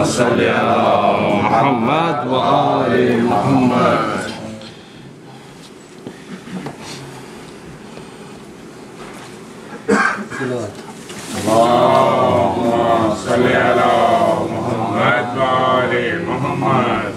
صل على محمد وآل محمد. اللهم صل على محمد وآل محمد.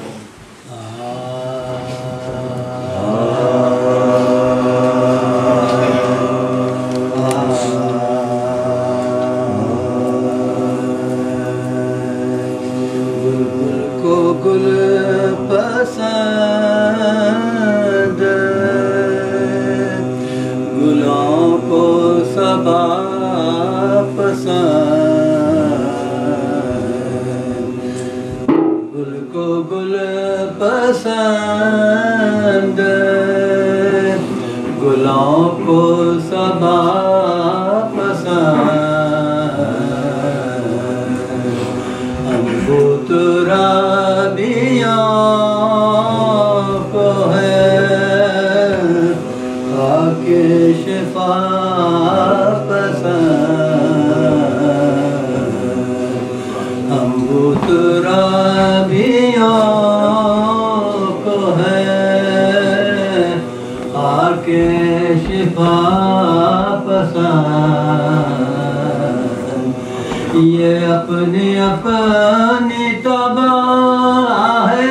یہ اپنی اپنی تباہ ہے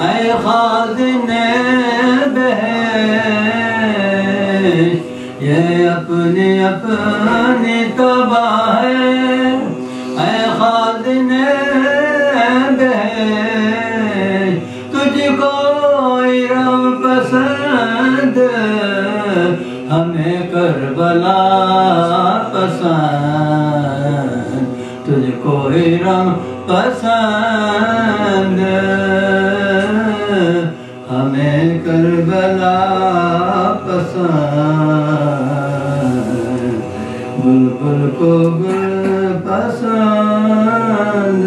اے خازنے بہشت، یہ اپنی اپنی تباہ ہے اے خازنے بہشت، تجھ کو رب پسند ہمیں کربلا پسند، تجھ کو رم پسند ہمیں کربلا پسند، بلبل کو گل پسند.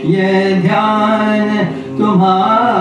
یہ دھیان تمہارا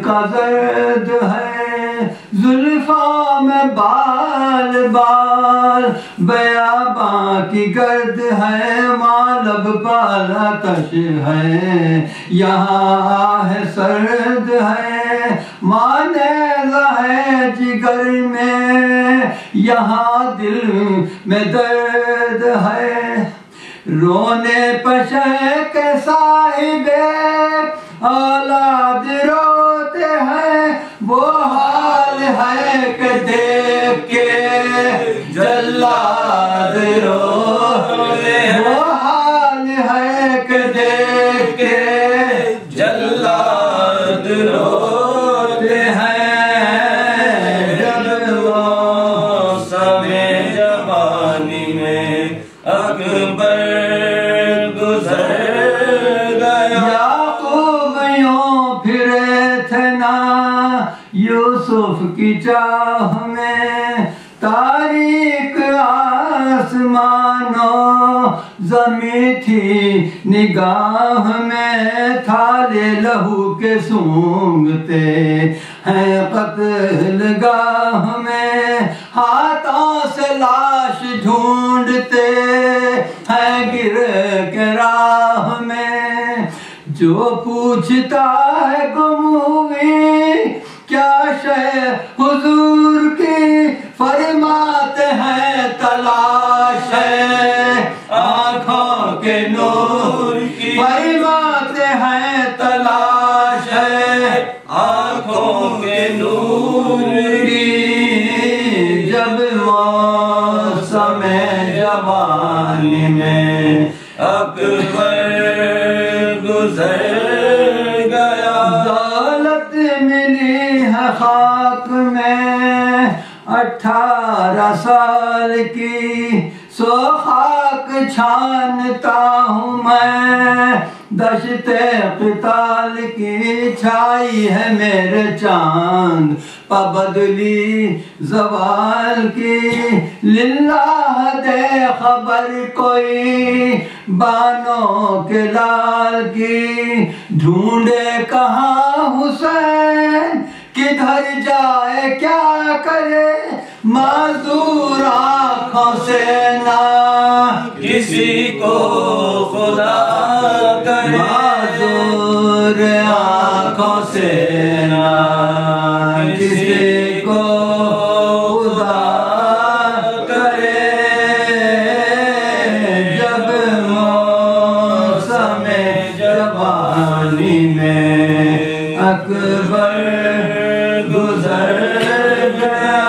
کا زرد ہے زلفاں میں بال بال بیاباں کی گرد ہے مالب پال آتش ہے یہاں ہے سرد ہے مانیزہ ہے جگر میں یہاں دل میں درد ہے رونے پشے کے صاحب اولاد روتے ہیں وہ حال ہے کہ دیکھ کے جلاد روتے ہیں وہ حال ہے کہ دیکھ کے جلاد روتے ہیں جب موسم جوانی میں اکبر گزر گیا یعقوب یوں پھرے تھے نا یوسف کی چاہ میں تاریک آسمان و زمیں تھی نگاہ میں تھالے لہو کے سونگتے ہیں قتل گاہ میں ہاتھوں سے لاش ڈھونڈتے ہیں گر کے راہ میں جو پوچھتا ہے گم ہوئی کیا شے حضور کی فرماتے ہیں تلاش ہے آنکھوں کے نور کی فرماتے ہیں تلاش ہے آنکھوں کے نور کی جب موسم جوانی میں اکبر گزر گیا دولت ملی ہے خاک میں 18 سال کی سو خاک چھانتا ہوں میں دشت قتال کی چھائی ہے میرے چاند پابدلی زوال کی للہ دے خبر کوئی بانوں کے لال کی ڈھونڈے کہاں حسین کدھر جائے کیا کرے معذور آنکھوں سے نہ کسی کو خدا کرے معذور آنکھوں سے نہ کسی کو خدا کرے جب موسم جوانی میں اکبر گزر گیا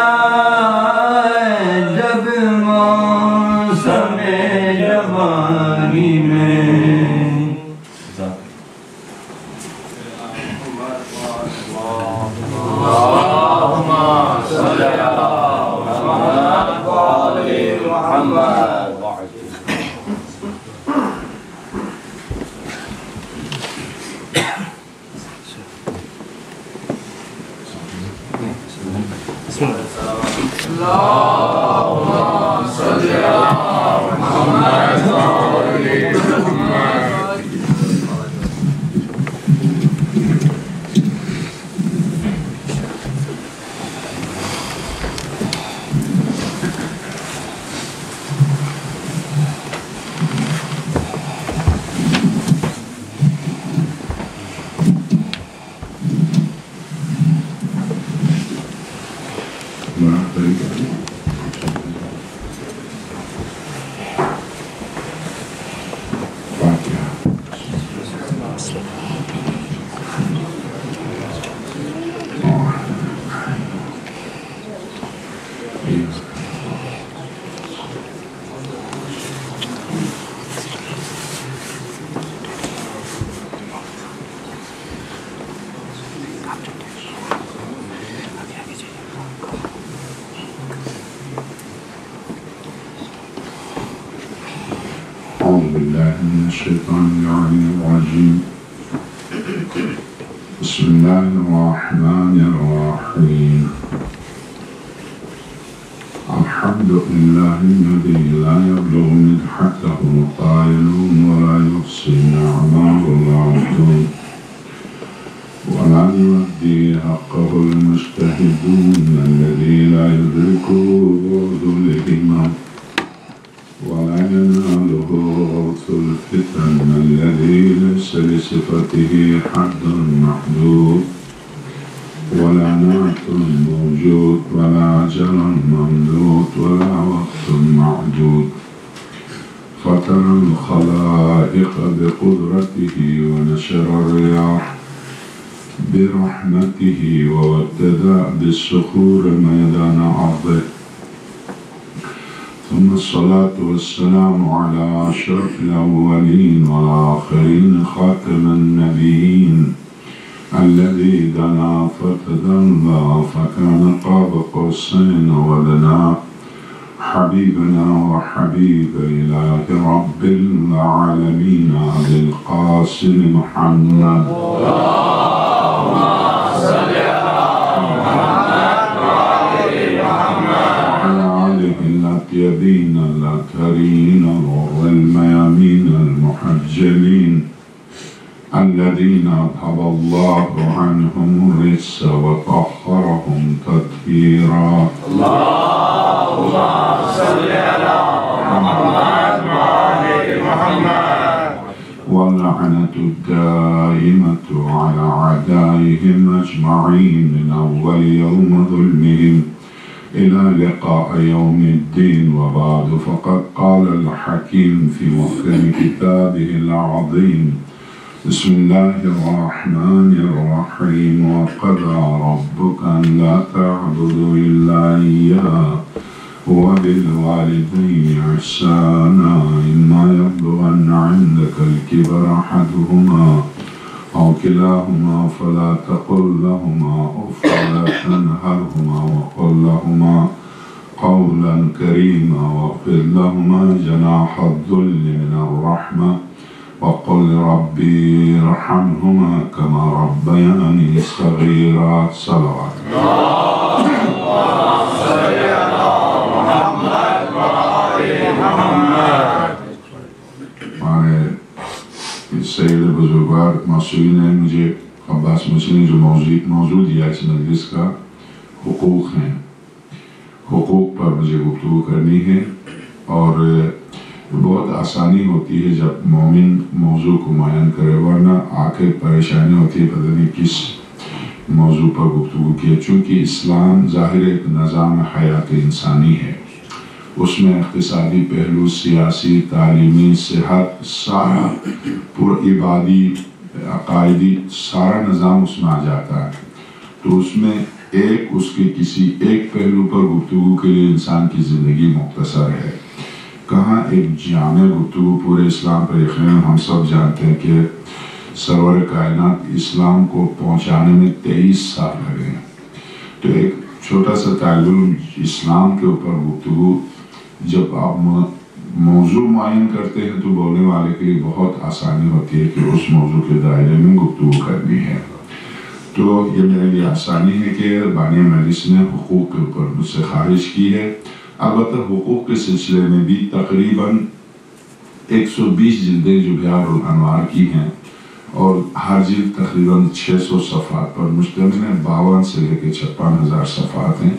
جب موسم جوانی میں الشيطان الرجيم بسم الله الرحمن الرحيم الحمد لله الذي لا يبلغ مدحته قائل ولا يحصي نعمه العبد ولا ولا يؤدي حقه المجتهدون الذي لا يدركه بعد الهمم ولا يناله غوث الفتن الذي ليس لصفته حد محدود ولا نعت موجود ولا أجل ممدود ولا وقت معدود فترى الخلائق بقدرته ونشر الرياح برحمته وابتدأ بالصخور ميدان أرضه ثم الصلاة والسلام على أشرف الأولين والآخرين خاتم النبيين الذي دنا فتدلى فكان قاب قوسين ودنا حبيبنا وحبيب إله رب العالمين أبي القاسم محمد اللهم صل على محمد وعلى آله الأطيبين الأطهرين الغر الميامين المحجلين الذين أذهب الله عنهم الرجس وطهرهم تطهيرا اللهم صل على محمد وعلى محمد واللعنة الدائمة على أعدائهم أجمعين من أول يوم ظلمهم إلى لقاء يوم الدين وبعد فقد قال الحكيم في محكم كتابه العظيم بسم الله الرحمن الرحيم وقضى ربك أن لا تعبدوا إلا إياه وبالوالدين إحسانا إما يبلغن عندك الكبر أحدهما أو كلاهما فلا تقل لهما أف ولا تنهرهما وقل لهما قولا كريما واخفض لهما جناح الذل من الرحمة وقل ربي ارحمهما كما ربياني صغيرا صلوات ہمارے سید بزرگوار معصومین نے مجھے عباس مسیح نے جو موضوع دیا اس مجلس کا حقوق ہیں، حقوق پر مجھے گفتگو کرنی ہے اور بہت آسانی ہوتی ہے جب مومن موضوع کو معین کرے، ورنہ آخر پریشانی ہوتی ہے پتہ نہیں کس موضوع پر گفتگو کی ہے۔ چونکہ اسلام ظاہر ایک نظام حیات انسانی ہے، اس میں اقتصادی پہلو، سیاسی، تعلیمی، صحت، سارا پر عبادی، عقائدی سارا نظام اس میں آ جاتا ہے۔ تو اس میں اس کے کسی ایک پہلو پر گفتگو کے لیے انسان کی زندگی مختصر ہے، کہاں ایک جامع گفتگو پورے اسلام پر۔ یقیناً ہم سب جانتے ہیں کہ سرور کائنات اسلام کو پہنچانے میں 23 سال لگے ہیں۔ تو ایک چھوٹا سا طالب علم اسلام کے اوپر گفتگو جب آپ موضوع معین کرتے ہیں تو بولنے والے کے لیے بہت آسانی ہوتی ہے کہ اس موضوع کے دائرے میں گفتگو کرنی ہے۔ تو یہ میرے لیے آسانی ہے کہ بانی مجلس نے حقوق کے اوپر مجھ سے خواہش کی ہے۔ البتہ حقوق کے سلسلے میں بھی تقریباً 120 جلدیں جو بہار الانوار کی ہیں اور ہر جلد تقریباً 600 صفحات پر مشتمل ہے، 52 سے لے کے 56,000 صفحات ہیں۔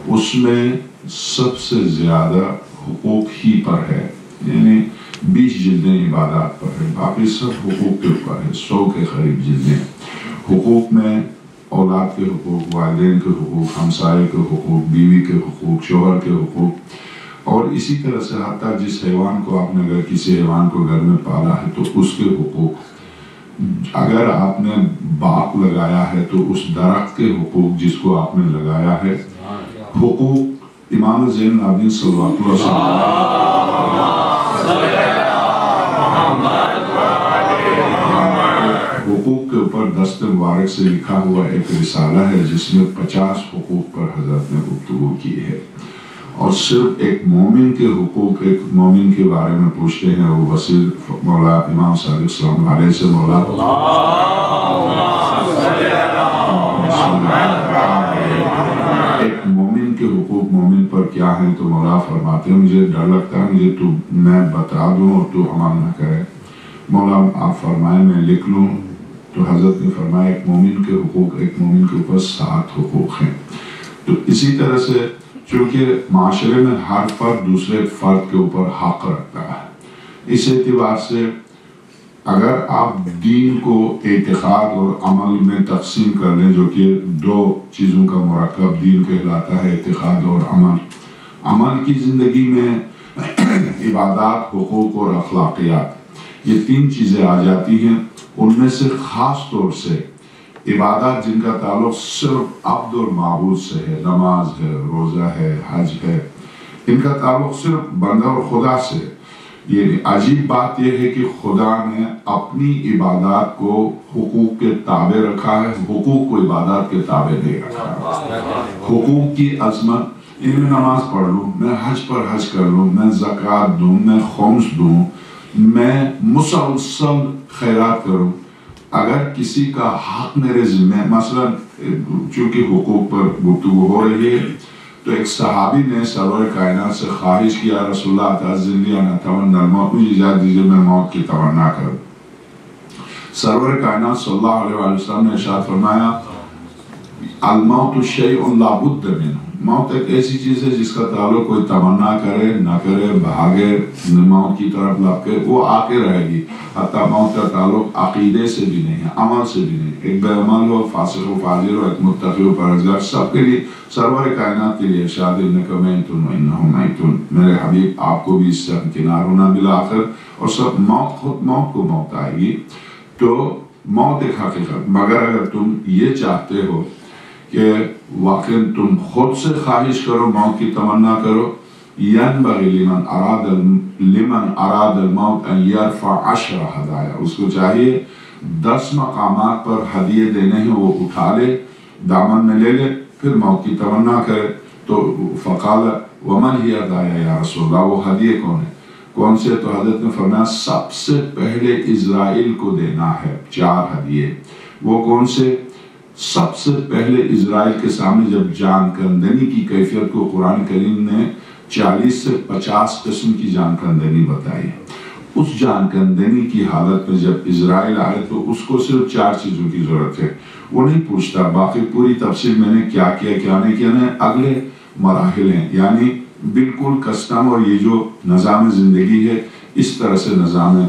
اس میں سب سے زیادہ حقوق ہی پر ہے، یعنی 20 جلدیں عبادات پر ہے، باقی سب حقوق کے اوپر ہے، 100 کے قریب جلدیں۔ حقوق میں اولاد کے حقوق، والدین کے حقوق، ہمسائے کے حقوق، بیوی کے حقوق، شوہر کے حقوق، اور اسی طرح سے حتیٰ جس حیوان کو آپ نے اگر کسی حیوان کو گھر میں پالا ہے تو اس کے حقوق، اگر آپ نے باغ لگایا ہے تو اس درخت کے حقوق جس کو آپ نے لگایا ہے، حقوق امام زین العابدین صلی اللہ علیہ وسلم حقوق کے اوپر دست مبارک سے لکھا ہوا ایک رسالہ ہے جس میں 50 حقوق پر حضرت نے گفتگو کی ہے۔ اور صرف ایک مومن کے حقوق، ایک مومن کے بارے میں پوچھتے ہیں، وہ وسیل مولا امام صادق صلی اللہ علیہ سے مولا ایک مومن کے حقوق مومن پر کیا ہیں، تو مولا فرماتے ہیں مجھے ڈر لگتا ہے مجھے تو میں بتا دوں اور تو عمل نہ کرے۔ مولا آپ فرمائیں میں لکھ لوں، تو حضرت نے فرمایا ایک مومن کے حقوق، ایک مومن کے اوپر 7 حقوق ہیں۔ تو اسی طرح سے چونکہ معاشرے میں ہر فرد دوسرے فرد کے اوپر حق رکھتا ہے، اس اعتبار سے اگر آپ دین کو اعتقاد اور عمل میں تقسیم کر لیں، جو کہ 2 چیزوں کا مرکب دین کہلاتا ہے، اعتقاد اور عمل۔ عمل کی زندگی میں عبادات، حقوق اور اخلاقیات، یہ 3 چیزیں آ جاتی ہیں۔ ان میں سے خاص طور سے عبادات جن کا تعلق صرف عبد اور معبود سے ہے، نماز ہے، روزہ ہے، حج ہے، ان کا تعلق صرف بندہ اور خدا سے۔ یہ عجیب بات یہ ہے کہ خدا نے اپنی عبادات کو حقوق کے تابع رکھا ہے، حقوق کو عبادات کے تابع نہیں رکھا۔ حقوق کی عظمت، میں نماز پڑھ لوں، میں حج پر حج کر لوں، میں زکوٰۃ دوں، میں خمس دوں، میں مسلسل خیرات کروں، اگر کسی کا حق میرے ذمہ، مثلا چونکہ حقوق پر گفتگو ہو رہی ہے، تو ایک صحابی نے سرور کائنات سے خواہش کیا، رسول اللہ تعزن لی ان اتمنى الموت، مجھے اجازت دیجئے میں موت کی تمنا کروں۔ سرور کائنات صلی اللہ علیہ وسلم نے ارشاد فرمایا الموت شیء لا بد منہ، موت ایک ایسی چیز ہے جس کا تعلق کوئی تمنا کرے نہ کرے، بھاگے موت کی طرف لپکے، وہ آ کے رہے گی۔ حتیٰ موت کا تعلق عقیدے سے بھی نہیں ہے، عمل سے بھی نہیں۔ ایک بے عمل ہو، فاسق و فاجر ہو، ایک متقی و پرہیزگار، سب کے لیے سرور کائنات کے لیے ارشاد انک میت و انہم میتون، میرے حبیب آپ کو بھی اس سے کنار ہونا بالآخر، اور سب موت، خود موت کو موت آئے گی۔ تو موت ایک حقیقت، مگر اگر تم یہ چاہتے ہو کہ واقعاً تم خود سے خواہش کرو، موت کی تمنا کرو، ينبغي لمن اراد الموت ان يرفع 10 ہدایا، اس کو چاہیے 10 مقامات پر ہدیے دینے ہیں، وہ اٹھا لے، دامن میں لے لے، پھر موت کی تمنا کرے۔ تو فقال ومن هي ہدایا یا رسول اللہ، وہ ہدیے کون ہے؟ کون سے؟ تو حضرت نے فرمایا سب سے پہلے اسرائیل کو دینا ہے 4 ہدیے۔ وہ کون سے؟ سب سے پہلے اسرائیل کے سامنے جب جان کندنی کی کیفیت کو قرآن کریم نے 40 سے 50 قسم کی جان کندنی بتائی، اس جان کندنی کی حالت میں جب اسرائیل آئے تو اس کو صرف 4 چیزوں کی ضرورت ہے، وہ نہیں پوچھتا باقی پوری تفصیل میں نے کیا کیا کیا نہیں کیا، نہیں اگلے مراحل ہیں، یعنی بالکل کسٹم اور یہ جو نظام زندگی ہے اس طرح سے نظام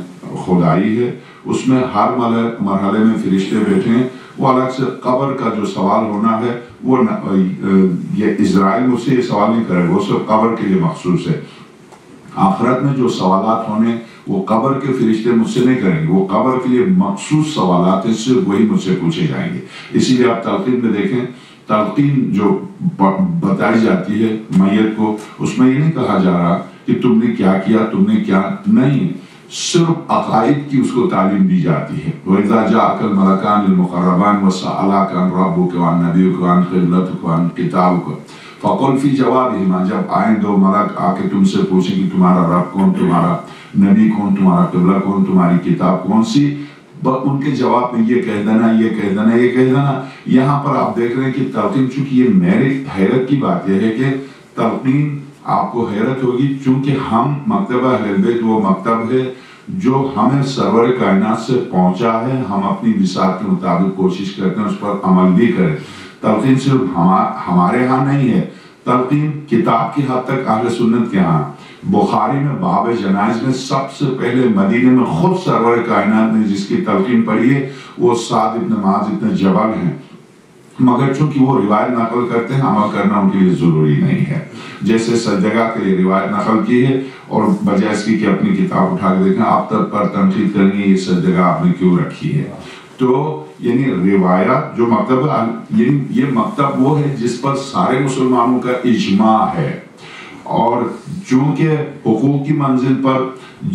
خدائی ہے، اس میں ہر مرحلے میں فرشتے بیٹھے ہیں۔ وہ الگ سے قبر کا جو سوال ہونا ہے وہ یہ اسرائیل مجھ سے یہ سوال نہیں کرے، وہ صرف قبر کے لیے مخصوص ہے۔ آخرت میں جو سوالات ہونے وہ قبر کے فرشتے مجھ سے نہیں کریں گے، وہ قبر کے لیے مخصوص سوالات ہیں، صرف وہی مجھ سے پوچھے جائیں گے۔ اسی لیے آپ تلقین میں دیکھیں، تلقین جو بتائی جاتی ہے میت کو، اس میں یہ نہیں کہا جا رہا کہ تم نے کیا کیا، تم نے کیا نہیں، صرف عقائد کی اس کو تعلیم دی جاتی ہے۔ وَإِذَا جَاءَكَ الْمَلَكَانِ الْمُقَرَّبَانِ وَسَأَلَاكَ عَنْ رَبُّكَ وَعَنْ نَبِيُّكَ وَعَنْ قِبْلَتِكَ وَعَنْ كِتَابِكَ فَقُلْ فِي جَوَابِهِمَا، جب آئیں 2 ملک آ کے تم سے پوچھیں کہ تمہارا رب کون، تمہارا نبی کون، تمہارا قبلہ کون، تمہاری کتاب کون سی، ان کے جواب میں یہ کہہ دینا، یہ کہہ دینا، یہ کہہ دینا۔ یہاں پر آپ دیکھ رہے ہیں کہ تلقین، چونکہ یہ میری حیرت کی بات یہ ہے کہ تلقین آپ کو حیرت ہوگی، چونکہ ہم مکتبہ اہل بیت وہ مکتب ہے جو ہمیں سرور کائنات سے پہنچا ہے، ہم اپنی بساط کے مطابق کوشش کرتے ہیں اس پر عمل بھی کریں۔ تلقین صرف ہمارے ہاں نہیں ہے، تلقین کتاب کی حد تک اہل سنت کے ہاں۔ بخاری میں باب جنائز میں سب سے پہلے مدینے میں خود سرور کائنات نے جس کی تلقین پڑھی ہے وہ سعد ابن معاذ ابن جبل ہیں، مگر چونکہ وہ روایت نقل کرتے ہیں، عمل کرنا ان کے لیے ضروری نہیں ہے۔ جیسے سجدگاہ کے لیے روایت نقل کی ہے اور بجائے اس کی کہ اپنی کتاب اٹھا کے دیکھیں، آپ تک پر تنقید کریں گے یہ سجدگاہ آپ نے کیوں رکھی ہے۔ تو یعنی روایات جو مکتب، یعنی یہ مکتب وہ ہے جس پر سارے مسلمانوں کا اجماع ہے، اور چونکہ حقوق کی منزل پر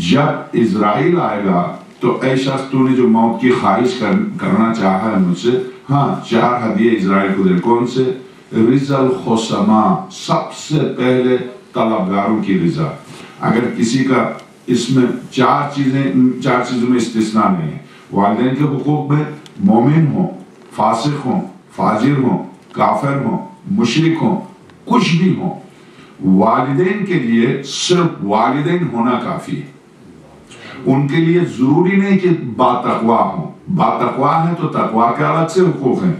جب اسرائیل آئے گا تو اے شخص تو نے جو موت کی خواہش کرنا چاہا ہے مجھ سے، ہاں 4 ہدیے اسرائیل کو دے۔ کون سے؟ رضا الخصما، سب سے پہلے طلبگاروں کی رضا۔ اگر کسی کا اس میں 4 چیزوں میں استثناء نہیں ہے، والدین کے حقوق میں مومن ہوں، فاسق ہوں، فاجر ہوں، کافر ہوں، مشرک ہوں، کچھ بھی ہوں، والدین کے لیے صرف والدین ہونا کافی ہے۔ ان کے لیے ضروری نہیں کہ با تقویٰ ہوں، با تقویٰ ہیں تو تقویٰ کے الگ سے حقوق ہیں۔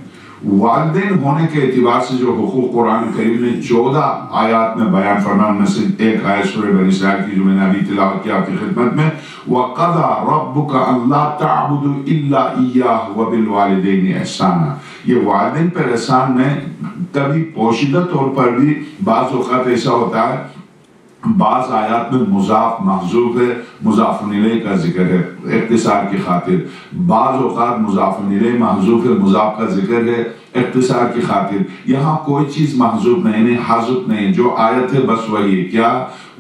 والدین ہونے کے اعتبار سے جو حقوق قرآن کریم نے 14 آیات میں بیان فرمایا، ان میں سے ایک آیت سورہ بنی اسرائیل کی جو میں نے ابھی تلاوت کی آپ کی خدمت میں، وَقَضَى رَبُّكَ أَلَّا تَعْبُدُوا إِلَّا إِيَّاهُ وَبِالْوَالِدَيْنِ إِحْسَانًا۔ یہ والدین پر احسان میں کبھی پوشیدہ طور پر بھی بعض اوقات ایسا ہوتا ہے، بعض آیات میں مضاف محذوف ہے، مضاف الیہ کا ذکر ہے اختصار کی خاطر، بعض اوقات مضاف الیہ محذوف ہے، مضاف کا ذکر ہے اختصار کی خاطر۔ یہاں کوئی چیز محذوف نہیں، حذف نہیں، جو آیت ہے بس وہی ہے، کیا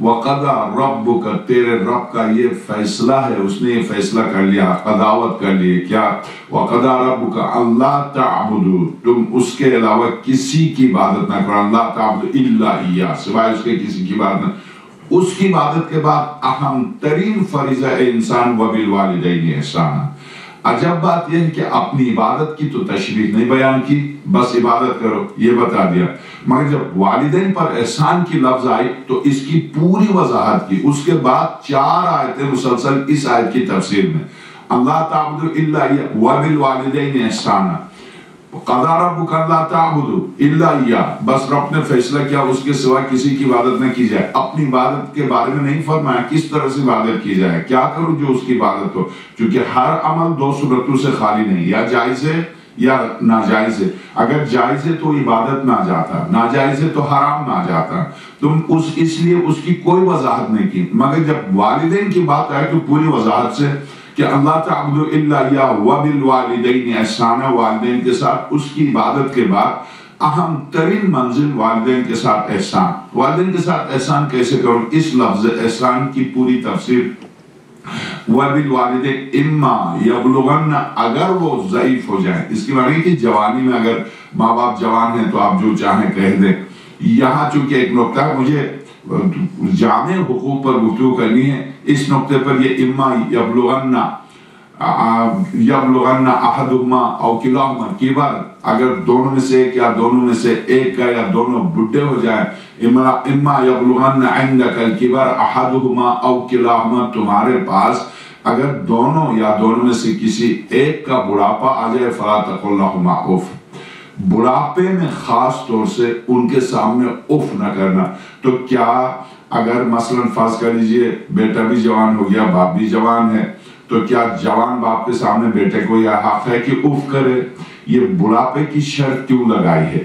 وَقَضَى رَبُّكَ، تیرے رب کا یہ فیصلہ ہے، اس نے یہ فیصلہ کر لیا، قضاوت کر لی، کیا وَقَضَى رَبُّكَ أَلَّا تَعْبُدُوا، تم اس کے علاوہ کسی کی عبادت نہ کرو، اللہ تعبدوا الا ایہ، سوائے اس کے کسی کی عبادت نہ۔ اس کی عبادت کے بعد اہم ترین فریضہ انسان وبالوالدین احسانا۔ عجب بات یہ ہے کہ اپنی عبادت کی تو تشریح نہیں بیان کی، بس عبادت کرو یہ بتا دیا، مگر جب والدین پر احسان کی لفظ آئی تو اس کی پوری وضاحت کی۔ اس کے بعد 4 آیتیں مسلسل اس آیت کی تفسیر میں، اللہ تعبدوا الا ایہ وبالوالدین احسانا، قضا ربک اللہ تعبدوا الا ایہ، بس رب نے فیصلہ کیا اس کے سوا کسی کی عبادت نہ کی جائے۔ اپنی عبادت کے بارے میں نہیں فرمایا کس طرح سے عبادت کی جائے، کیا کروں جو اس کی عبادت ہو، کیونکہ ہر عمل 2 صورتوں سے خالی نہیں، یا جائز ہے یا ناجائز ہے۔ اگر جائز ہے تو عبادت نہ جاتا، ناجائز ہے تو حرام نہ جاتا، تم اس لیے اس کی کوئی وضاحت نہیں کی، مگر جب والدین کی بات آئے تو پوری وضاحت سے کہ اللہ تعبدوا الا ایہ وبالوالدین احسانا، والدین کے ساتھ اس کی عبادت کے بعد اہم ترین منزل والدین کے ساتھ احسان۔ والدین کے ساتھ احسان کیسے کروں، اس لفظ احسان کی پوری تفسیر وبالوالدین اما یبلغن، اگر وہ ضعیف ہو جائیں، اس کی معنی کہ جوانی میں اگر ماں باپ جوان ہیں تو آپ جو چاہیں کہہ دیں۔ یہاں چونکہ ایک نقطہ ہے، مجھے جامع حقوق پر گفتگو کرنی ہے، اس نقطے پر یہ اما یبلغن احدہما او کلاہما کبر، اگر دونوں میں سے ایک یا دونوں میں سے ایک کا یا دونوں بڈھے ہو جائیں، اما یبلغن عندک الکبر احدہما او کلاہما، تمہارے پاس اگر دونوں یا دونوں میں سے کسی ایک کا بڑھاپا آ جائے فلا تقل لہما اف، بڑھاپے میں خاص طور سے ان کے سامنے اف نہ کرنا۔ تو کیا اگر مثلا فرض کر لیجئے بیٹا بھی جوان ہو گیا، باپ بھی جوان ہے، تو کیا جوان باپ کے سامنے بیٹے کو یہ حق ہے کہ اف کرے؟ یہ بڑھاپے کی شرط کیوں لگائی ہے؟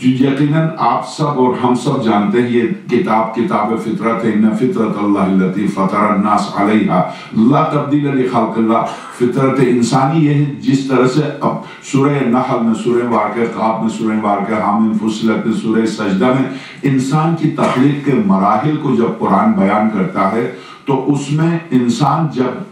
یقیناً آپ سب اور ہم سب جانتے ہیں یہ کتاب فطرت ہے، ان فطرت اللہ التی فطر الناس علیہا لا تبدیل لخلق اللہ، فطرت انسانی یہ ہے جس طرح سے اب سورہ نحل میں، سورہ واقعہ قاف میں، سورہ واقعہ حامیم فصلت میں، سورہ سجدہ میں انسان کی تخلیق کے مراحل کو جب قرآن بیان کرتا ہے تو اس میں انسان جب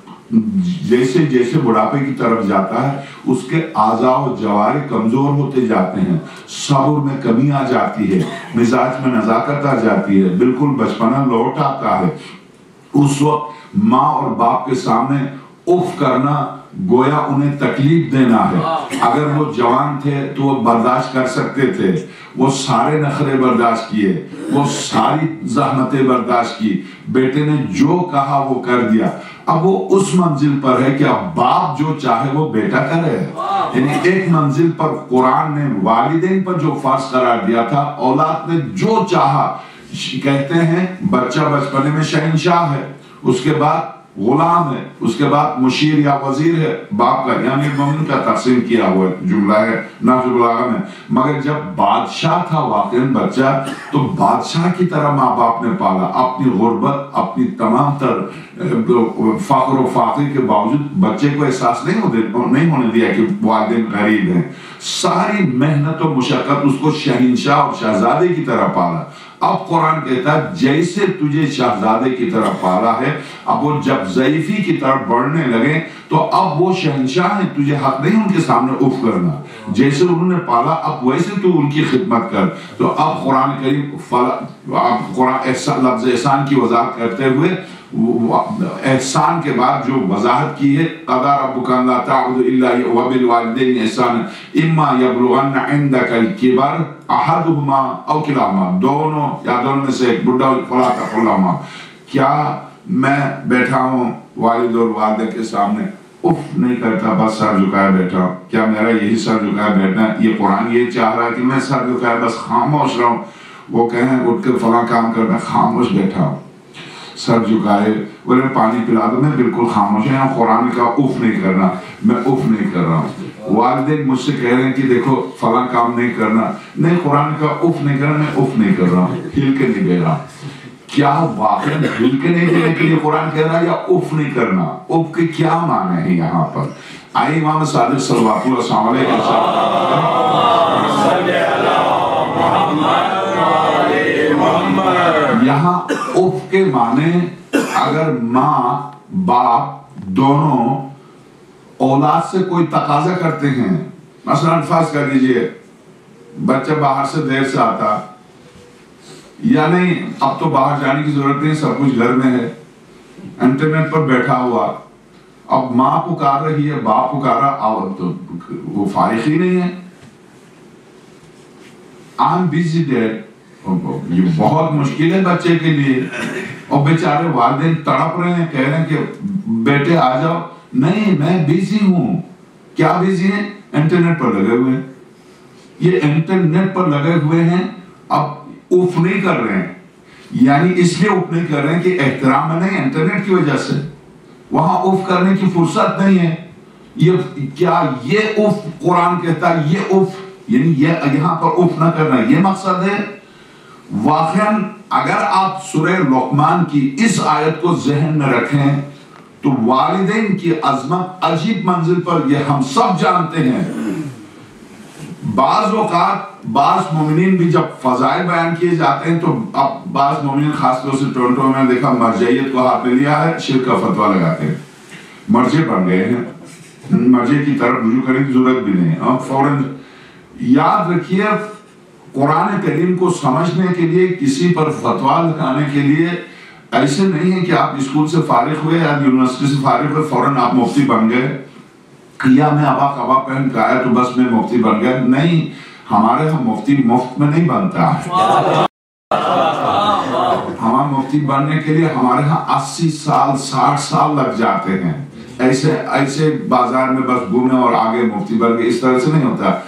جیسے جیسے بڑھاپے کی طرف جاتا ہے اس کے اعضاء و جوارح کمزور ہوتے جاتے ہیں، صبر میں کمی آ جاتی ہے، مزاج میں نزاکت آ جاتی ہے، بالکل بچپنا لوٹ آتا ہے۔ اس وقت ماں اور باپ کے سامنے اف کرنا گویا انہیں تکلیف دینا ہے۔ اگر وہ جوان تھے تو وہ برداشت کر سکتے تھے، وہ سارے نخرے برداشت کیے، وہ ساری زحمتیں برداشت کی، بیٹے نے جو کہا وہ کر دیا۔ اب وہ اس منزل پر ہے کہ اب باپ جو چاہے وہ بیٹا کرے، یعنی ایک منزل پر قرآن نے والدین پر جو فرض قرار دیا تھا، اولاد نے جو چاہا، کہتے ہیں بچہ بچپنے میں شہنشاہ ہے، اس کے بعد غلام ہے، اس کے بعد مشیر یا وزیر ہے باپ کا، یعنی مومن کا تقسیم کیا ہوا جملہ ہے نحو البلاغہ میں۔ مگر جب بادشاہ تھا واقعاً بچہ تو بادشاہ کی طرح ماں باپ نے پالا، اپنی غربت، اپنی تمام تر فقر و فاقے کے باوجود بچے کو احساس نہیں ہونے دیا کہ والدین غریب ہیں، ساری محنت و مشقت اس کو شہنشاہ اور شہزادے کی طرح پالا۔ اب قرآن کہتا ہے جیسے تجھے شہزادے کی طرف پالا ہے، اب وہ جب ضعیفی کی طرف بڑھنے لگے تو اب وہ شہنشاہ ہیں، تجھے حق نہیں ان کے سامنے اف کرنا، جیسے انہوں نے پالا اب ویسے تو ان کی خدمت کر۔ تو اب قرآن کریم لفظ احسان کی وضاحت کرتے ہوئے احسان کے بعد جو وضاحت کی ہے، قضا ربک الا تعبدوا الا ایہ وبالوالدین احسانا اما یبلغن عندک الکبر احدہما او کلاہما، دونوں یا دونوں میں سے ایک بڑھا فلا تقل لہما، کیا میں بیٹھا ہوں والد اور والدہ کے سامنے اف نہیں کرتا، بس سر جھکائے بیٹھا. کیا میرا یہی سر جھکائے بیٹھنا ہے؟ یہ قرآن یہ چاہ رہا ہے کہ میں سر جھکائے بس خاموش رہوں. وہ کہیں اٹھ کے فلاں کام کر، میں خاموش بیٹھا ہوں. سر جھکائے، بولے پانی پلا دو، میں بالکل خاموش ہے. قرآن کا اف نہیں کرنا، میں اف نہیں کر رہا ہوں. والدین مجھ سے کہہ رہے ہیں کہ دیکھو فلاں کام نہیں کرنا، نہیں قرآن کا اف نہیں کرنا، میں اف نہیں کر رہا ہوں، ہل کے نہیں دے رہا. کیا واقعا ہل کے نہیں دینے کے لیے قرآن کہہ رہا ہے یا اف نہیں کرنا؟ اف کے کیا معنی ہے یہاں پر؟ آئے امام صادق صلوات اللہ علیہ وسلم یہاں اف کے معنی اگر ماں باپ دونوں اولاد سے کوئی تقاضا کرتے ہیں، مثلا فرض کر لیجئے بچہ باہر سے دیر سے آتا، یا نہیں اب تو باہر جانے کی ضرورت نہیں، سب کچھ گھر میں ہے، انٹرنیٹ پر بیٹھا ہوا، اب ماں پکار رہی ہے، باپ پکارا، تو وہ فارغ ہی نہیں ہے. I'm busy dad، یہ بہت مشکل ہے بچے کے لیے. اور بیچارے والدین تڑپ رہے ہیں، کہہ رہے ہیں کہ بیٹے آ جاؤ. نہیں میں بیزی ہوں. کیا بیزی ہیں؟ انٹرنیٹ پر لگے ہوئے ہیں. یہ انٹرنیٹ پر لگے ہوئے ہیں، اب اف نہیں کر رہے ہیں. یعنی اس لیے اف نہیں کر رہے ہیں کہ احترام میں نہیں، انٹرنیٹ کی وجہ سے وہاں اف کرنے کی فرصت نہیں ہے. یہ کیا یہ اف قرآن کہتا ہے؟ یہ اف یعنی یہ یہاں پر اف نہ کرنا یہ مقصد ہے. واقعاً اگر آپ سورہ لقمان کی اس آیت کو ذہن میں رکھیں تو والدین کی عظمت عجیب منزل پر، یہ ہم سب جانتے ہیں. بعض اوقات بعض مومنین بھی جب فضائل بیان کیے جاتے ہیں تو اب بعض مومنین خاص طور سے ٹورنٹو میں دیکھا مرجعیت کو ہاتھ میں لیا ہے، شرک کا فتویٰ لگاتے ہیں، مرجع بن گئے ہیں. مرجع کی طرف رجوع کرنے کی ضرورت بھی نہیں. اب فوراً یاد رکھیے قرآن کریم کو سمجھنے کے لیے، کسی پر فتویٰ لگانے کے لیے ایسے نہیں ہے کہ آپ اسکول سے فارغ ہوئے یا یونیورسٹی سے فارغ ہوئے فوراً آپ مفتی بن گئے، یا میں ابا قبا پہن کے آیا تو بس میں مفتی بن گیا. نہیں، ہمارے ہاں مفتی مفت میں نہیں بنتا. ہمارا مفتی بننے کے لیے ہمارے ہاں 80 سال 60 سال لگ جاتے ہیں. ایسے بازار میں بس گھومے اور آگے مفتی بن گئے، اس طرح سے نہیں ہوتا.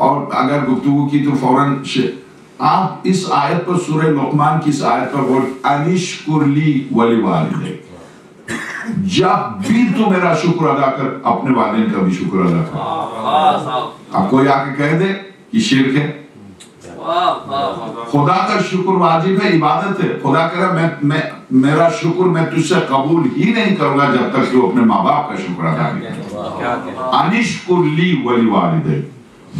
اور اگر گفتگو کی تو فوراً آپ اس آیت پر، سورہ لقمان کی اس آیت پر بول انشکر لی ولوالدیک، جب بھی تو میرا شکر ادا کر، اپنے والدین کا بھی شکر ادا کر. اب کوئی آ کے کہہ دے کہ شرک ہے. خدا کا شکر واجب ہے، عبادت ہے. خدا کہہ رہا میرا شکر میں تجھ سے قبول ہی نہیں کروں گا جب تک کہ وہ اپنے ماں باپ کا شکر ادا نہیں کرے. انشکر لی ولوالدیک،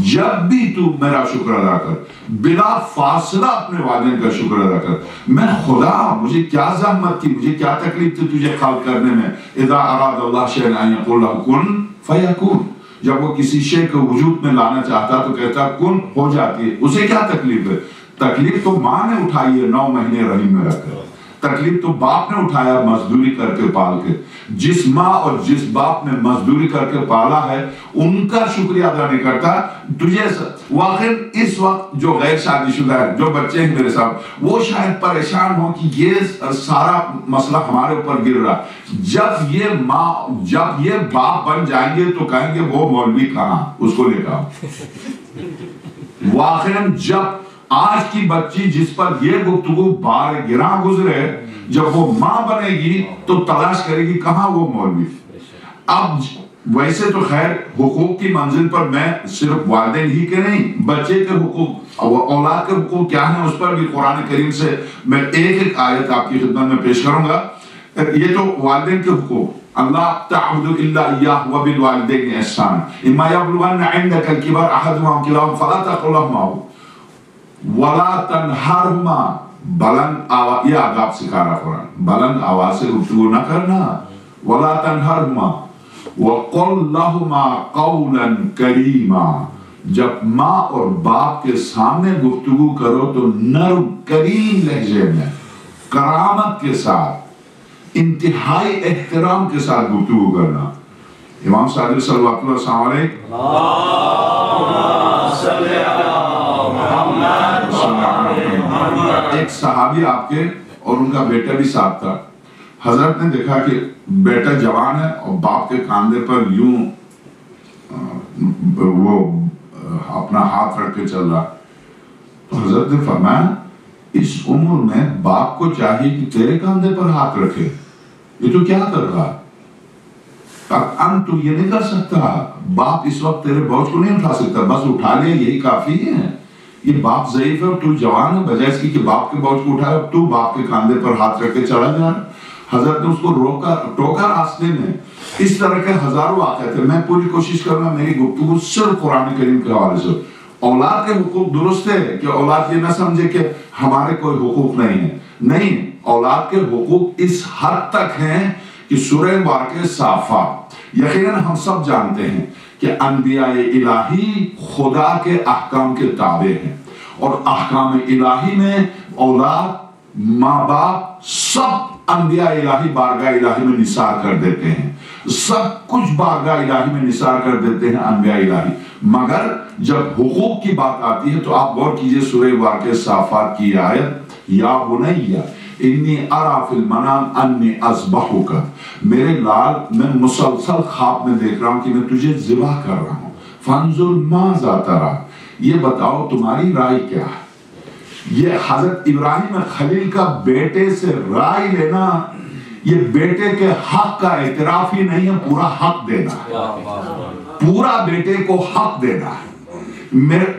جب بھی تو میرا شکر ادا کر، بلا فاصلہ اپنے والدین کا شکر ادا کر. میں خدا، مجھے کیا زحمت تھی، مجھے کیا تکلیف تھی تجھے خلق کرنے میں. اذا اراد اللہ شیئا ان یقول له کن فیکون، جب وہ کسی شے کو وجود میں لانا چاہتا تو کہتا کن، ہو جاتی ہے. اسے کیا تکلیف ہے؟ تکلیف تو ماں نے اٹھائی ہے 9 مہینے رحم میں رکھ کر. تکلیف تو باپ نے اٹھایا مزدوری کر کے پال کے. جس ماں اور جس باپ نے مزدوری کر کے پالا ہے ان کا شکریہ ادا نہیں کرتا. تجھے واقعی اس وقت جو غیر شادی شدہ ہے، جو بچے ہیں میرے ساتھ، وہ شاید پریشان ہوں کہ یہ سارا مسئلہ ہمارے اوپر گر رہا. جب یہ ماں، جب یہ باپ بن جائیں گے تو کہیں گے وہ مولوی کہاں، اس کو لے کر. واقعی جب آج کی بچی جس پر یہ گفتگو بار گراں گزرے، جب وہ ماں بنے گی تو تلاش کرے گی کہاں وہ مولوی. اب ویسے تو خیر حقوق کی منزل پر میں صرف والدین ہی کے نہیں، بچے کے حقوق، اولاد کے حقوق کیا ہیں اس پر بھی قرآن کریم سے میں ایک آیت آپ کی خدمت میں پیش کروں گا. یہ تو والدین کے حقوق، اللہ تعبد الا اياه وبالوالدين احسانا اما يبلغن عندك الكبر احدهما او كلاهما فلا تقل لهما ولا تنهرهما، بلند آواز، یہ آداب سکھا رہا قرآن، بلند آواز سے گفتگو نہ کرنا. ولا تنهرهما وقل لهما قولا کریما، جب ماں اور باپ کے سامنے گفتگو کرو تو نرم کریم لہجے میں، کرامت کے ساتھ، انتہائی احترام کے ساتھ گفتگو کرنا. امام صادق صلوات اللہ علیہ ایک صحابی آپ کے اور ان کا بیٹا بھی ساتھ تھا. حضرت نے دیکھا کہ بیٹا جوان ہے اور باپ کے کاندھے پر یوں وہ اپنا ہاتھ رکھ کے چل رہا، تو حضرت نے فرمایا اس عمر میں باپ کو چاہیے کہ تیرے کاندھے پر ہاتھ رکھے، یہ تو کیا کر رہا؟ تو یہ نہیں کر سکتا، باپ اس وقت تیرے بوجھ کو نہیں اٹھا سکتا، بس اٹھا لے یہی کافی ہے، یہ باپ ضعیف ہے تو جوان ہے، بجائے اس کی کہ باپ کے بوجھ کو اٹھائے تو باپ کے کاندھے پر ہاتھ رکھ کے چلا جا رہا۔ حضرت نے اس کو ٹوکا راستے میں۔ اس طرح کے ہزاروں واقعات ہیں۔ میں پوری کوشش کروں میری گفتگو صرف قرآن کریم کے حوالے سے۔ اولاد کے حقوق درست ہے کہ اولاد یہ نہ سمجھے کہ ہمارے کوئی حقوق نہیں ہے، نہیں، اولاد کے حقوق اس حد تک ہیں کہ سورہ مبارکہ صافات، یقیناً ہم سب جانتے ہیں کہ انبیاء الہی خدا کے احکام کے تابع ہیں، اور احکام الہی میں اولاد، ماں باپ، سب انبیاء الہی بارگاہ الہی میں نثار کر دیتے ہیں، سب کچھ بارگاہ الہی میں نثار کر دیتے ہیں انبیاء الہی، مگر جب حقوق کی بات آتی ہے تو آپ غور کیجئے سورہ واقعہ صافات کی آیت، یا بنیہ انی ارا فی المنام انی اذبحک، میرے لال میں مسلسل خواب میں دیکھ رہا ہوں کہ میں تجھے ذبح کر رہا ہوں، فانظر ماذا تری، یہ بتاؤ تمہاری رائے کیا ہے۔ یہ حضرت ابراہیم خلیل کا بیٹے سے رائے لینا، یہ بیٹے کے حق کا اعتراف ہی نہیں ہے، پورا حق دینا ہے، پورا بیٹے کو حق دینا ہے،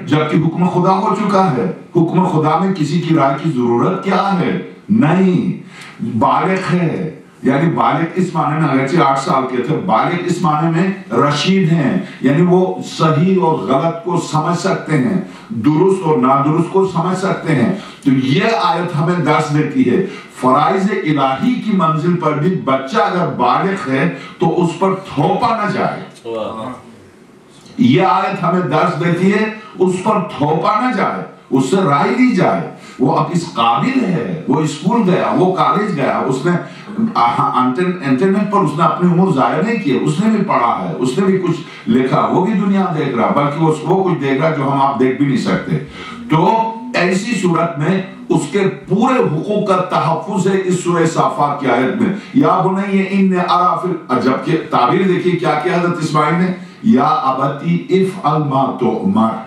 جبکہ حکم خدا ہو چکا ہے۔ حکم خدا میں کسی کی رائے کی ضرورت کیا ہے؟ نہیں، بالغ ہے، یعنی بالغ اس معنی میں اگرچہ 8 سال کے تھے، بالغ اس معنی میں رشید ہیں، یعنی وہ صحیح اور غلط کو سمجھ سکتے ہیں، درست اور نادرست کو سمجھ سکتے ہیں۔ تو یہ آیت ہمیں درس دیتی ہے فرائض الہی کی منزل پر بھی بچہ اگر بالغ ہے تو اس پر تھوپا نہ جائے۔ یہ آیت ہمیں درس دیتی ہے اس پر تھوپا نہ جائے، اس سے رائے لی جائے، وہ اب اس قابل ہے، وہ اسکول گیا، وہ کالج گیا، اس نے انٹرنیٹ پر اس نے اپنی عمر ضائع نہیں کی، اس نے بھی پڑھا ہے، اس نے بھی کچھ لکھا، وہ بھی دنیا دیکھ رہا، بلکہ وہ کچھ دیکھ رہا جو ہم آپ دیکھ بھی نہیں سکتے۔ تو ایسی صورت میں اس کے پورے حقوق کا تحفظ ہے اس سورہ صافات کی آیت میں، یا بنی انی ارا فی، جبکہ تعبیر دیکھیے کیا کیا حضرت اسماعیل نے، یا ابتی افعل ما تؤمر،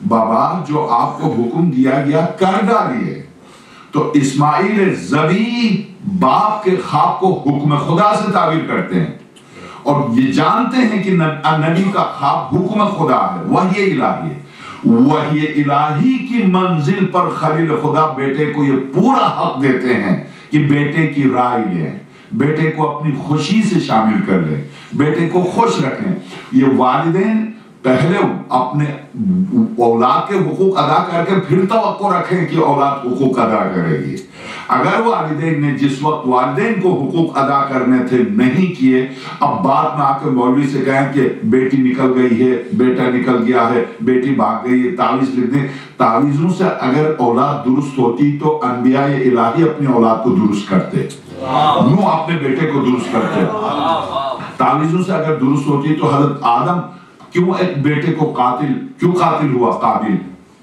بابا جو آپ کو حکم دیا گیا کر ڈالیے۔ تو اسماعیل ذبیح باپ کے خواب کو حکم خدا سے تعبیر کرتے ہیں، اور یہ جانتے ہیں کہ نبی کا خواب حکم خدا ہے، وحی الہی ہے، وحی الہی کی منزل پر خلیل خدا بیٹے کو یہ پورا حق دیتے ہیں کہ بیٹے کی رائے لیں، بیٹے کو اپنی خوشی سے شامل کر لیں، بیٹے کو خوش رکھیں۔ یہ والدین پہلے اپنے اولاد کے حقوق ادا کر کے پھر توقع رکھیں کہ اولاد حقوق ادا کرے گی۔ اگر والدین نے جس وقت والدین کو حقوق ادا کرنے تھے نہیں کیے، اب بعد میں آ کے مولوی سے کہیں کہ بیٹی نکل گئی ہے، بیٹا نکل گیا ہے، بیٹی بھاگ گئی ہے، تعویذ لکھ دیں۔ تعویذوں سے اگر اولاد درست ہوتی تو انبیاء الہی اپنی اولاد کو درست کرتے، نوح اپنے بیٹے کو درست کرتے۔ تعویذوں سے اگر درست ہوتی تو حضرت آدم کیوں ایک بیٹے کو کیوں قاتل ہوا قابل؟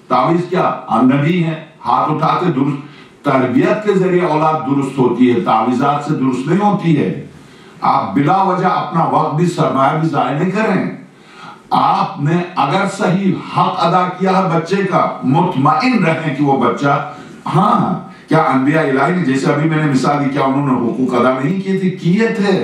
تعویذ کیا؟ نبی ہیں، ہاتھ اٹھاتے درست۔ تربیت کے ذریعے اولاد درست ہوتی ہے، تعویذات سے درست نہیں ہوتی ہے۔ آپ بلا وجہ اپنا وقت بھی سرمایہ بھی ضائع نہیں کریں۔ آپ نے اگر صحیح حق ادا کیا ہے بچے کا، مطمئن رہیں کہ وہ بچہ، ہاں کیا انبیاء الہی نے، جیسے ابھی میں نے مثال دی، کیا انہوں نے حقوق ادا نہیں کیے تھے؟ کیے تھے،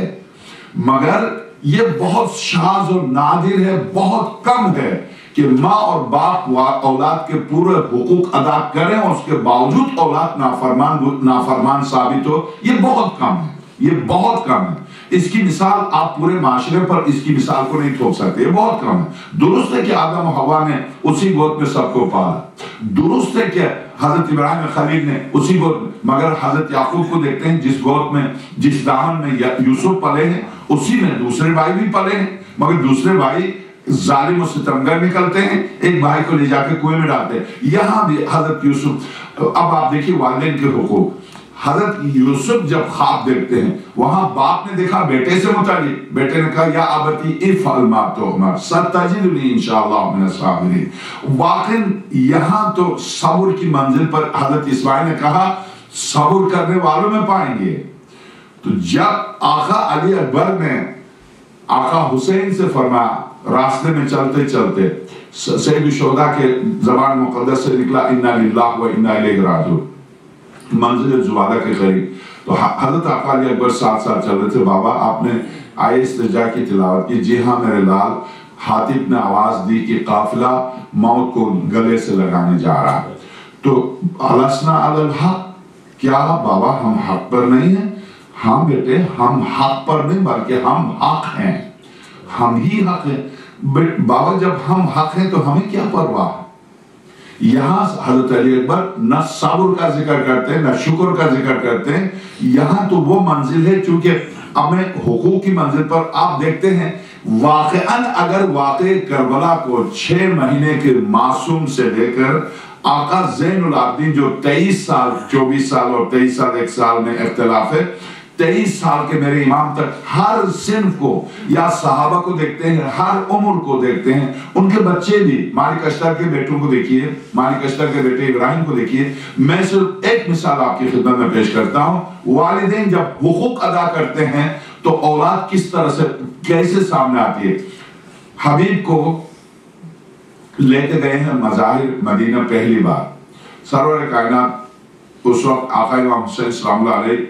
مگر یہ بہت شاذ و نادر ہے، بہت کم ہے کہ ماں اور باپ اولاد کے پورے حقوق ادا کریں اور اس کے باوجود اولاد نافرمان ثابت ہو۔ یہ بہت کم ہے، یہ بہت کم ہے۔ اس کی مثال آپ پورے معاشرے پر اس کی مثال کو نہیں تھوک سکتے، یہ بہت کم ہے۔ درست ہے کہ آدم و حوا نے اسی گود میں سب کو پالا، درست ہے کہ حضرت ابراہیم خلیل نے اسی گود میں، مگر حضرت یعقوب کو دیکھتے ہیں جس گود میں، جس دامن میں یوسف پلے ہیں، اسی میں دوسرے بھائی بھی پلے ہیں، مگر دوسرے بھائی ظالم و ستمگر نکلتے ہیں، ایک بھائی کو لے جا کے کنویں میں ڈالتے ہیں۔ یہاں بھی حضرت یوسف، اب آپ دیکھیے والدین کے حقوق، حضرت یوسف جب خواب دیکھتے ہیں، وہاں باپ نے دیکھا بیٹے سے متعلق، بیٹے نے کہا یا ابتی افعل ما تؤمر ستجدنی انشاءاللہ من الصابرین۔ واقعاً یہاں تو صبر کی منزل پر حضرت اسماعیل نے کہا صبر کرنے والوں میں پائیں گے، تو جب آقا علی اکبر نے آقا حسین سے فرمایا راستے میں چلتے چلتے سید الشہداء کے زبان مقدس سے نکلا انا للہ و انا الیہ راجعون منزل زبادہ کے قریب، تو حضرت آقا علی اکبر ساتھ ساتھ چل رہے تھے. بابا آپ نے آئے استرجاع کی تلاوت کی. جی ہاں میرے لال. حاطب نے آواز دی کہ قافلہ موت کو گلے سے لگانے جا رہا ہے. تو السنا علی الحق، کیا بابا ہم حق پر نہیں ہیں؟ ہاں بیٹے ہم حق پر نہیں بلکہ ہم حق ہیں، ہم ہی حق ہیں. بابا جب ہم حق ہیں تو ہمیں کیا پرواہ ہے؟ یہاں حضرت علی اکبر نہ صبر کا ذکر کرتے ہیں نہ شکر کا ذکر کرتے ہیں. یہاں تو وہ منزل ہے چونکہ اپنے حقوق کی منزل پر آپ دیکھتے ہیں واقعاً اگر واقع کربلا کو 6 مہینے کے معصوم سے لے کر آقا زین العابدین جو 23 سال 24 سال اور 23 سال 1 سال میں اختلاف ہے، 23 سال کے میرے امام تک ہر صنف کو یا صحابہ کو دیکھتے ہیں، ہر عمر کو دیکھتے ہیں. ان کے بچے بھی مالک اشتر کے بیٹوں کو دیکھیے، مالک اشتر کے بیٹے ابراہیم کو دیکھیے. میں صرف ایک مثال آپ کی خدمت میں پیش کرتا ہوں. والدین جب حقوق ادا کرتے ہیں تو اولاد کس طرح سے کیسے سامنے آتی ہے. حبیب کو لے کے گئے ہیں مظاہر مدینہ پہلی بار. سرور کائنات اس وقت آقا امام حسین سلام اللہ علیہ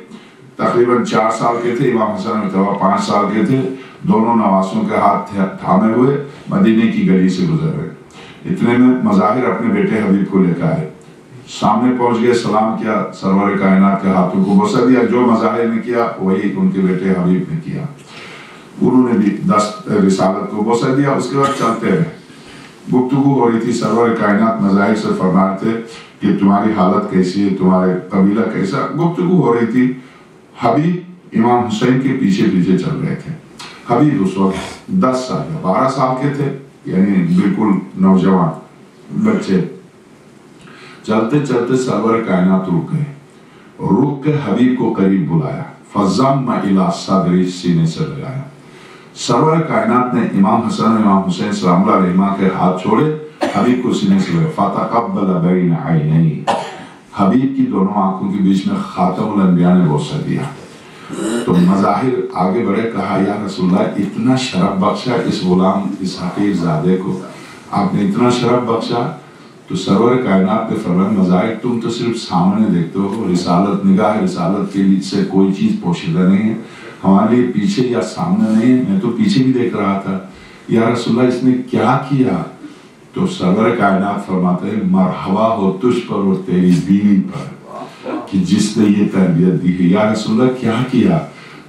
تقریباً 4 سال کے تھے، امام حسن مرتبہ 5 سال کے تھے. دونوں نواسوں کے ہاتھ تھامے ہوئے مدینے کی گلی سے گزر رہے. اتنے میں مظاہر اپنے بیٹے حبیب کو لے کر آئے. سامنے پہنچ گئے، سلام کیا، سرور کائنات کے ہاتھوں کو بوسہ دیا. جو مظاہر نے کیا وہی ان کے بیٹے حبیب نے کیا. انہوں نے بھی 10 رسالت کو بوسہ دیا. اس کے بعد چلتے رہے. گفتگو ہو رہی تھی. سرور کائنات مظاہر سے فرما تھے کہ تمہاری حالت کیسی ہے، تمہارے قبیلہ کیسا. گفتگو ہو رہی تھی. حبیب امام حسین کے پیچھے پیچھے چل رہے تھے. حبیب اس وقت 10 سال یا 12 سال کے تھے، یعنی بالکل نوجوان بچے. چلتے چلتے سرور کائنات رک گئے. رک کے حبیب کو قریب بلایا. فضم الی صدری، سینے سے لگایا. سرور کائنات نے امام حسن امام حسین سلام اللہ علیہما کے ہاتھ چھوڑے، حبیب کو سینے سے لگایا. فتقبل بین عینیہ، حبیب کی دونوں آنکھوں کے بیچ میں خاتم الانبیاء نے بوسہ دیا. تو مظاہر آگے بڑھے، کہا یا رسول اللہ اتنا شرف بخشا اس غلام اس حقیر زادے کو، آپ نے اتنا شرف بخشا. تو سرور کائنات نے فرمایا مظاہر تم تو صرف سامنے دیکھتے ہو، رسالت نگاہ رسالت کے لیے سے کوئی چیز پوشیدہ نہیں ہے، ہمارے لیے پیچھے یا سامنے نہیں ہے. میں تو پیچھے بھی دیکھ رہا تھا. یا رسول اللہ اس نے کیا کیا؟ تو سرور کائنات فرماتے ہیں مرحبا ہو تجھ پر اور تیری بیوی پر کہ جس نے یہ تربیت دی ہے. یا رسول اللہ کیا کیا؟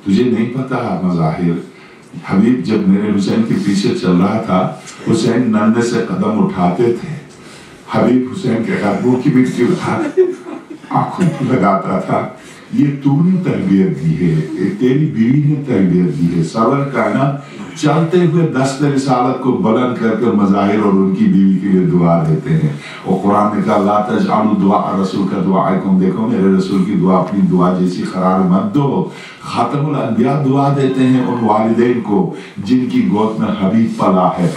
تجھے نہیں پتا مظاہر، حبیب جب میرے حسین کے پیچھے چل رہا تھا حسین نندے سے قدم اٹھاتے تھے، حبیب حسین کے قدموں کی مٹی اٹھا آنکھوں کو لگاتا تھا. یہ تو نے تربیت دی ہے، تیری بیوی نے تربیت دی ہے. سرور کائنات چلتے ہوئے دست رسالت کو بلند کر کر مظاہر اور ان کی بیوی کے لیے دعا دیتے ہیں. اور قرآن نے کہا لا تجعلوا دعاء رسول کا دعائکم، دیکھو میرے رسول کی دعا اپنی دعا جیسی قرار مت دو. خاتم الانبیاء دعا دیتے ہیں ان والدین کو جن کی گود میں حبیب پلا ہے.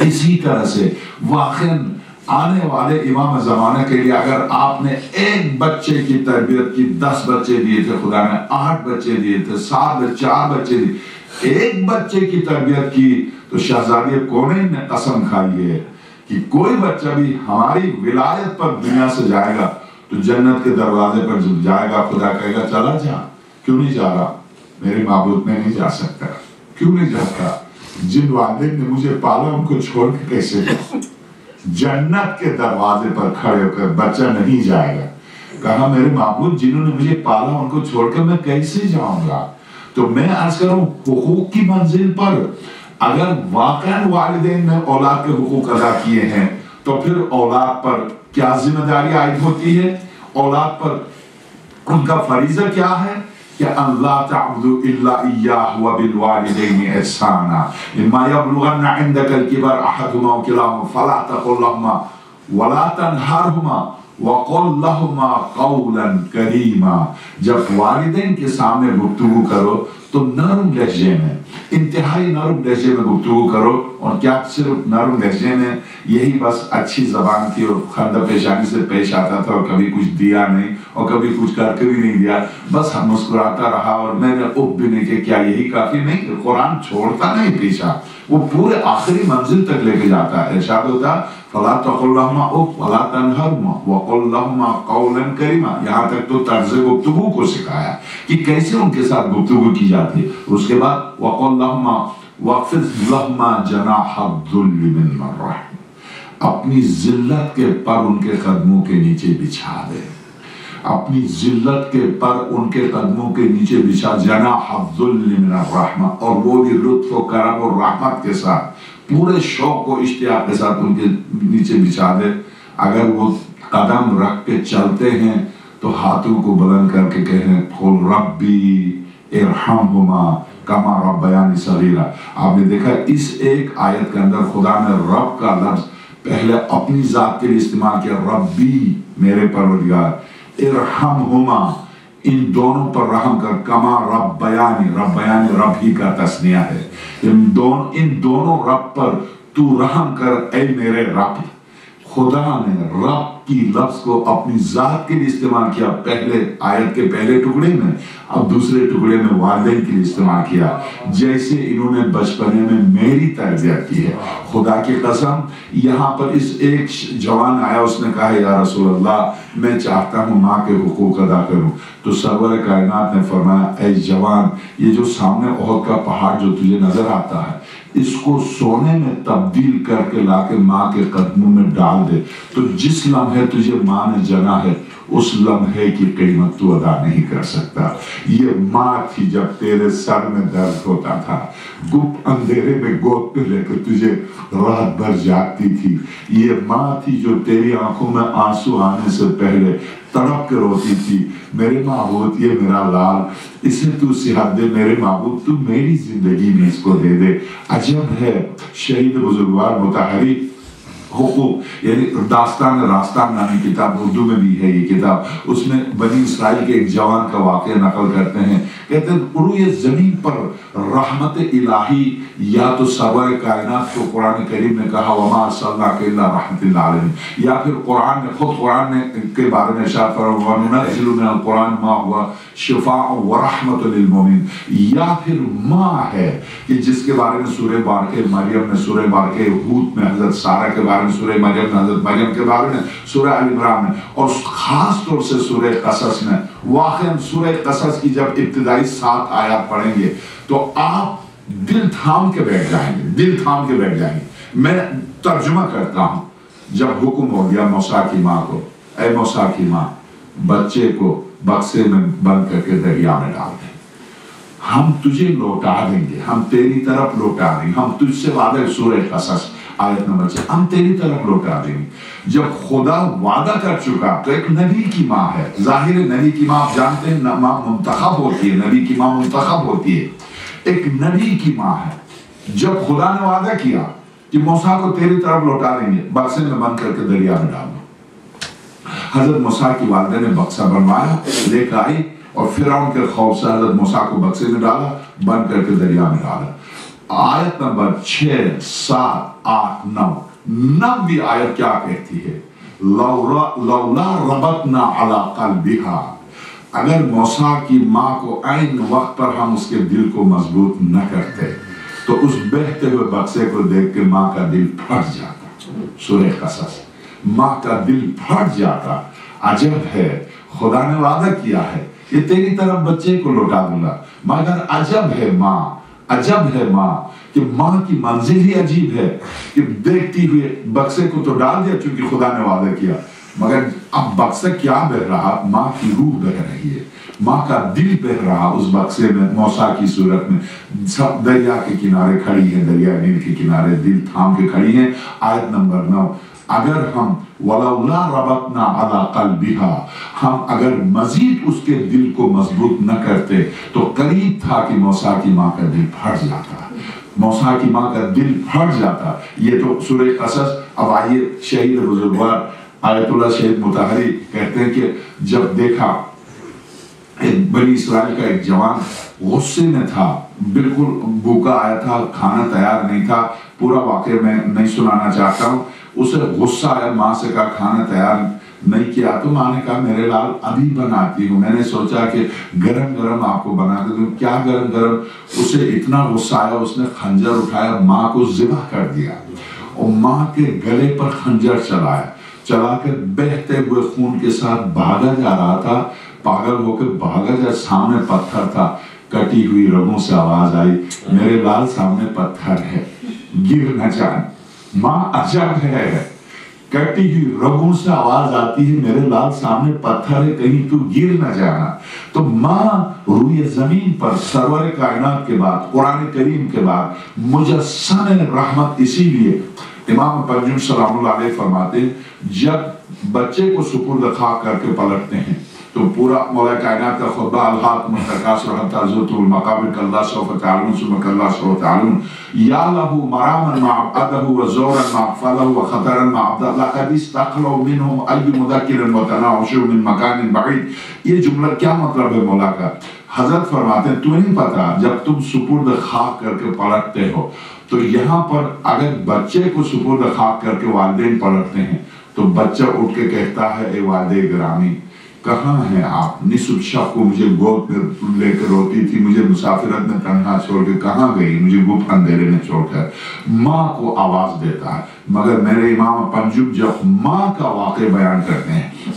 اسی طرح سے واقعاً آنے والے امام زمانہ کے لیے اگر آپ نے ایک بچے کی تربیت کی، 10 بچے دیے تھے خدا نے، 8 بچے دیے تھے، 4 بچے دیے، ایک بچے کی تربیت کی تو شہزادی کونین نے قسم کھائی ہے کہ کوئی بچہ بھی ہماری ولایت پر دنیا سے جائے گا تو جنت کے دروازے پر جب جائے گا خدا کہے گا چلا جا. کیوں نہیں جا رہا؟ میرے معبود میں نہیں جا سکتا. کیوں نہیں جاتا؟ جن والدین نے مجھے پالا ان کو چھوڑ کے کیسے جاؤں؟ جنت کے دروازے پر کھڑے ہو کر بچہ نہیں جائے گا. کہا میرے معبود جنہوں نے مجھے پالا ان کو چھوڑ کر میں کیسے جاؤں گا؟ تو میں عرض کروں حقوق کی منزل پر اگر واقعاً والدین نے اولاد کے حقوق ادا کیے ہیں تو پھر اولاد پر کیا ذمہ داری عائد ہوتی ہے؟ اولاد پر ان کا فریضہ کیا ہے کہ اللہ تعبدوا الا اياه وبالوالدين احسانا اما يبلغن عندك الكبر احدهما او كلاهما فلا تقل لهما ولا تنهرهما وقل لهما قولا كريما. جب والدین کے سامنے گفتگو کرو تو نرم لہجے میں انتہائی نرم لہجے میں گفتگو کرو، اور کیا صرف نرم لہجے میں یہی بس اچھی زبان تھی اور خندہ پیشانی سے پیش آتا تھا، اور کبھی کچھ دیا نہیں اور کبھی کچھ کر کے بھی نہیں دیا، بس ہم مسکراتا رہا اور میں نے اف بھی نہیں کہ کیا یہی کافی نہیں؟ قرآن چھوڑتا نہیں پیچھا، وہ پورے آخری منزل تک لے کے جاتا ہے۔ ارشاد ہوتا فَلَا تَقُلْ لَهُمَا اُفٍّ وَلَا تَنْهَرْهُمَا وَقُلْ لَهُمَا قَوْلًا كَرِيمًا، یہاں تک تو طرز گفتگو کو سکھایا کہ کیسے ان کے ساتھ گفتگو کی جاتی ہے۔ اس کے بعد وَقُلْ لَهُمَا وَاخْفِضْ لَهُمَا جَنَاحَ الذُّلِّ مِنَ الرَّحْمَةِ، اپنی ذلت کے پر ان کے قدموں کے نیچے بچھا دے، اپنی ذلت کے پر ان کے قدموں کے نیچے بچھا، جناح الذل من الرحمہ، اور وہ بھی لطف و کرم اور رحمت کے ساتھ پورے شوق و اشتیاق کے ساتھ ان کے نیچے بچھا دے۔ اگر وہ قدم رکھ کے چلتے ہیں تو ہاتھوں کو بلند کر کے کہیں قل ربی ارحمہما کما ربیانی صغیرا۔ آپ نے دیکھا اس ایک آیت کے اندر خدا نے رب کا لفظ پہلے اپنی ذات کے لیے استعمال کیا، ربی میرے پروردگار، ارحمہما ان دونوں پر رحم کر، کما ربیانی، ربیانی رب ہی کا تسنیہ ہے، ان دونوں رب پر تو رحم کر اے میرے رب۔ خدا نے رب کی لفظ کو اپنی ذات کے لیے استعمال کیا پہلے آیت کے پہلے ٹکڑے میں، اب دوسرے ٹکڑے میں والدین کے لیے استعمال کیا، جیسے انہوں نے بچپنے میں میری تربیت کی ہے۔ خدا کی قسم یہاں پر اس ایک جوان آیا، اس نے کہا یا رسول اللہ میں چاہتا ہوں ماں کے حقوق ادا کروں، تو سرور کائنات نے فرمایا اے جوان، یہ جو سامنے احد کا پہاڑ جو تجھے نظر آتا ہے اس کو سونے میں تبدیل کر کے لا کے ماں کے قدموں میں ڈال دے، تو جس لمحے تجھے ماں نے جنا ہے اس لمحے کی قیمت تو ادا نہیں کر سکتا۔ یہ ماں تھی جب تیرے سر میں درد ہوتا تھا، گپ اندھیرے میں گود پہ لے کے تجھے رات بھر جاگتی تھی، یہ ماں تھی جو تیری آنکھوں میں آنسو آنے سے پہلے تڑپ کے روتی تھی، میرے معبود یہ میرا لال، اسے تو صحت دے، میرے معبود تو میری زندگی میں اس کو دے دے۔ عجب ہے شہید بزرگوار مطہری حقوق، یعنی داستان راستان نامی کتاب اردو میں بھی ہے یہ کتاب، اس میں بنی اسرائیل کے ایک جوان کا واقعہ نقل کرتے ہیں، کہتے ہیں عروع زمین پر رحمت الہی یا تو سرور کائنات کو قرآن کریم نے کہا وما ارسلناک الا رحمت للعالمین، یا پھر قرآن نے خود قرآن نے کے بارے میں ارشاد فرمایا وننزل من القرآن ما هو شفاء ورحمت للمؤمنین، یا پھر ماں ہے کہ جس کے بارے میں سورہ بارکہ مریم میں، سورہ بارکہ ہود میں حضرت سارہ کے بارے میں، سورہ مریم میں حضرت مریم کے بارے میں، سورہ آل عمران میں، اور خاص طور سے سورہ قصص میں۔ واقعاً سورہ قصص کی جب ابتدائی 7 آیات پڑھیں گے تو آپ دل تھام کے بیٹھ جائیں گے، دل تھام کے بیٹھ جائیں گے۔ میں ترجمہ کرتا ہوں، جب حکم ہو گیا موسیٰ کی ماں کو، اے موسیٰ کی ماں بچے کو بکسے میں بند کر کے دریا میں ڈال دیں، ہم تجھے لوٹا دیں گے، ہم تیری طرف لوٹا دیں گے، ہم تجھ سے وعدہ، سورہ قصص آیت نمبر 6، ہم تیری طرف لوٹا دیں گے۔ جب خدا وعدہ کر چکا تو ایک نبی کی ماں ہے، ظاہر نبی کی ماں آپ جانتے ہیں ماں منتخب ہوتی ہے، نبی کی ماں منتخب ہوتی ہے، ایک نبی کی ماں ہے۔ جب خدا نے وعدہ کیا کہ موسیٰ کو تیری طرف لوٹا دیں گے، بکسے میں بند کر کے دریا میں ڈال دو، حضرت موسیٰ کی والدہ نے بکسا بنوایا، لے کر آئی اور فرعون کے خوف سے حضرت موسیٰ کو بکسے میں ڈالا، بند کر کے دریا میں ڈالا۔ آیت نمبر 6، 7، 8، 9، 9ویں آیت کیا کہتی ہے؟ لولا ربطنا علی قلبہا، اگر موسیٰ کی ماں کو عین وقت پر ہم اس کے دل کو مضبوط نہ کرتے تو اس بہتے ہوئے بکسے کو دیکھ کے ماں کا دل پھٹ جاتا۔ سورہ قصص، ماں کا دل پھٹ جاتا۔ عجب ہے، خدا نے وعدہ کیا ہے کہ تیری طرف بچے کو لوٹا دوں گا، مگر عجب ہے ماں، عجب ہے ماں کہ ماں کی منزل ہی عجیب ہے کہ دیکھتی ہوئے بکسے کو تو ڈال دیا چونکہ خدا نے وعدہ کیا، مگر اب بکسہ کیا بہ رہا؟ ماں کی روح بہ رہی ہے، ماں کا دل بہ رہا اس بکسے میں، موسیٰ کی صورت میں۔ سب دریا کے کنارے کھڑی ہیں، دریا نیل کے کنارے دل تھام کے کھڑی ہیں۔ آیت نمبر 9، اگر ہم وَلَوْلَا رَبَطْنَا عَلَىٰ قَلْبِهَا، ہم اگر مزید اس کے دل کو مضبوط نہ کرتے تو قریب تھا کہ موسیٰ کی ماں کا دل پھٹ جاتا، موسیٰ کی ماں کا دل پھٹ جاتا۔ یہ تو سورہ قصص۔ اب آئیے شہید بزرگوار آیت اللہ شہید مطہری کہتے ہیں کہ جب دیکھا ایک بنی اسرائیل کا ایک جوان غصے میں تھا، بالکل بھوکا آیا تھا، کھانا تیار نہیں تھا، پورا واقعہ میں نہیں سنانا چاہتا ہوں. اسے غصہ آیا، ماں سے کہا کھانا تیار نہیں کیا. تو ماں نے کہا میرے لال ابھی بناتی ہوں. میں نے سوچا کہ گرم گرم آپ کو بنا کے دوں. کیا گرم گرم؟ اسے اتنا غصہ آیا، اس نے خنجر اٹھایا، ماں کو ذبح کر دیا اور ماں کے گلے پر خنجر چلا کے بہتے ہوئے خون کے ساتھ بھاگا جا رہا تھا. پاگل ہو کے بھاگا جا، سامنے پتھر تھا، کٹی ہوئی رگوں سے آواز آئی، میرے لال سامنے پتھر ہے، گر نہ جان. ماں عجب ہے، کٹی ہوئی رگوں سے آواز آتی ہے، میرے لال سامنے پتھر ہے، کہیں تو گر نہ جانا. تو ماں روئے زمین پر سرور کائنات کے بعد، قرآن کریم کے بعد مجسم رحمت. اسی لیے امام پنجم سلام اللہ علیہ فرماتے ہیں جب بچے کو سپرد خاک کر کے پلٹتے ہیں تو پورا مولا کائنات کا خطبہ الحاق متکاثر حتی زرتم المقابر کاللہ سوف تعلمون ثم کاللہ سوف تعلمون یا لہو مراما مع عبدہ وزورا مع اقفالہ وخطرا مع عبدہ لقد استقلوا منہم ای مذکر وتناعشوا من مکان بعید. یہ جملہ کیا مطلب ہے مولا کا؟ حضرت فرماتے ہیں تمہیں نہیں پتا جب تم سپرد خاک کر کے پلٹتے ہو تو یہاں پر اگر بچے کو سپرد خاک کر کے والدین پلٹتے ہیں تو بچہ اٹھ کے کہتا ہے اے والد گرامی کہاں ہیں آپ؟ نصف شب کو مجھے گود میں لے کے روتی تھی، مجھے مسافرت میں تنہا چھوڑ کے کہاں گئی، مجھے گپ اندھیرے میں چھوڑ کر. ماں کو آواز دیتا ہے. مگر میرے امام پنجم جب ماں کا واقع بیان کرتے ہیں،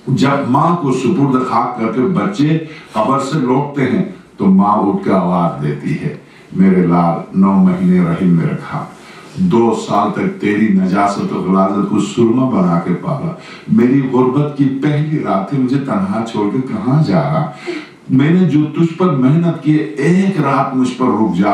جب ماں کو سپرد خاک کر کے بچے قبر سے لوٹتے ہیں تو ماں اٹھ کے آواز دیتی ہے میرے لال 9 مہینے رحم میں رکھا، 2 سال تک تیری نجاست و غلاظت کو سرما بنا کے پالا، میری غربت کی پہلی رات تھی، مجھے تنہا چھوڑ کے کہاں جا رہا، میں نے جو تجھ پر محنت کی ایک رات مجھ پر رک جا.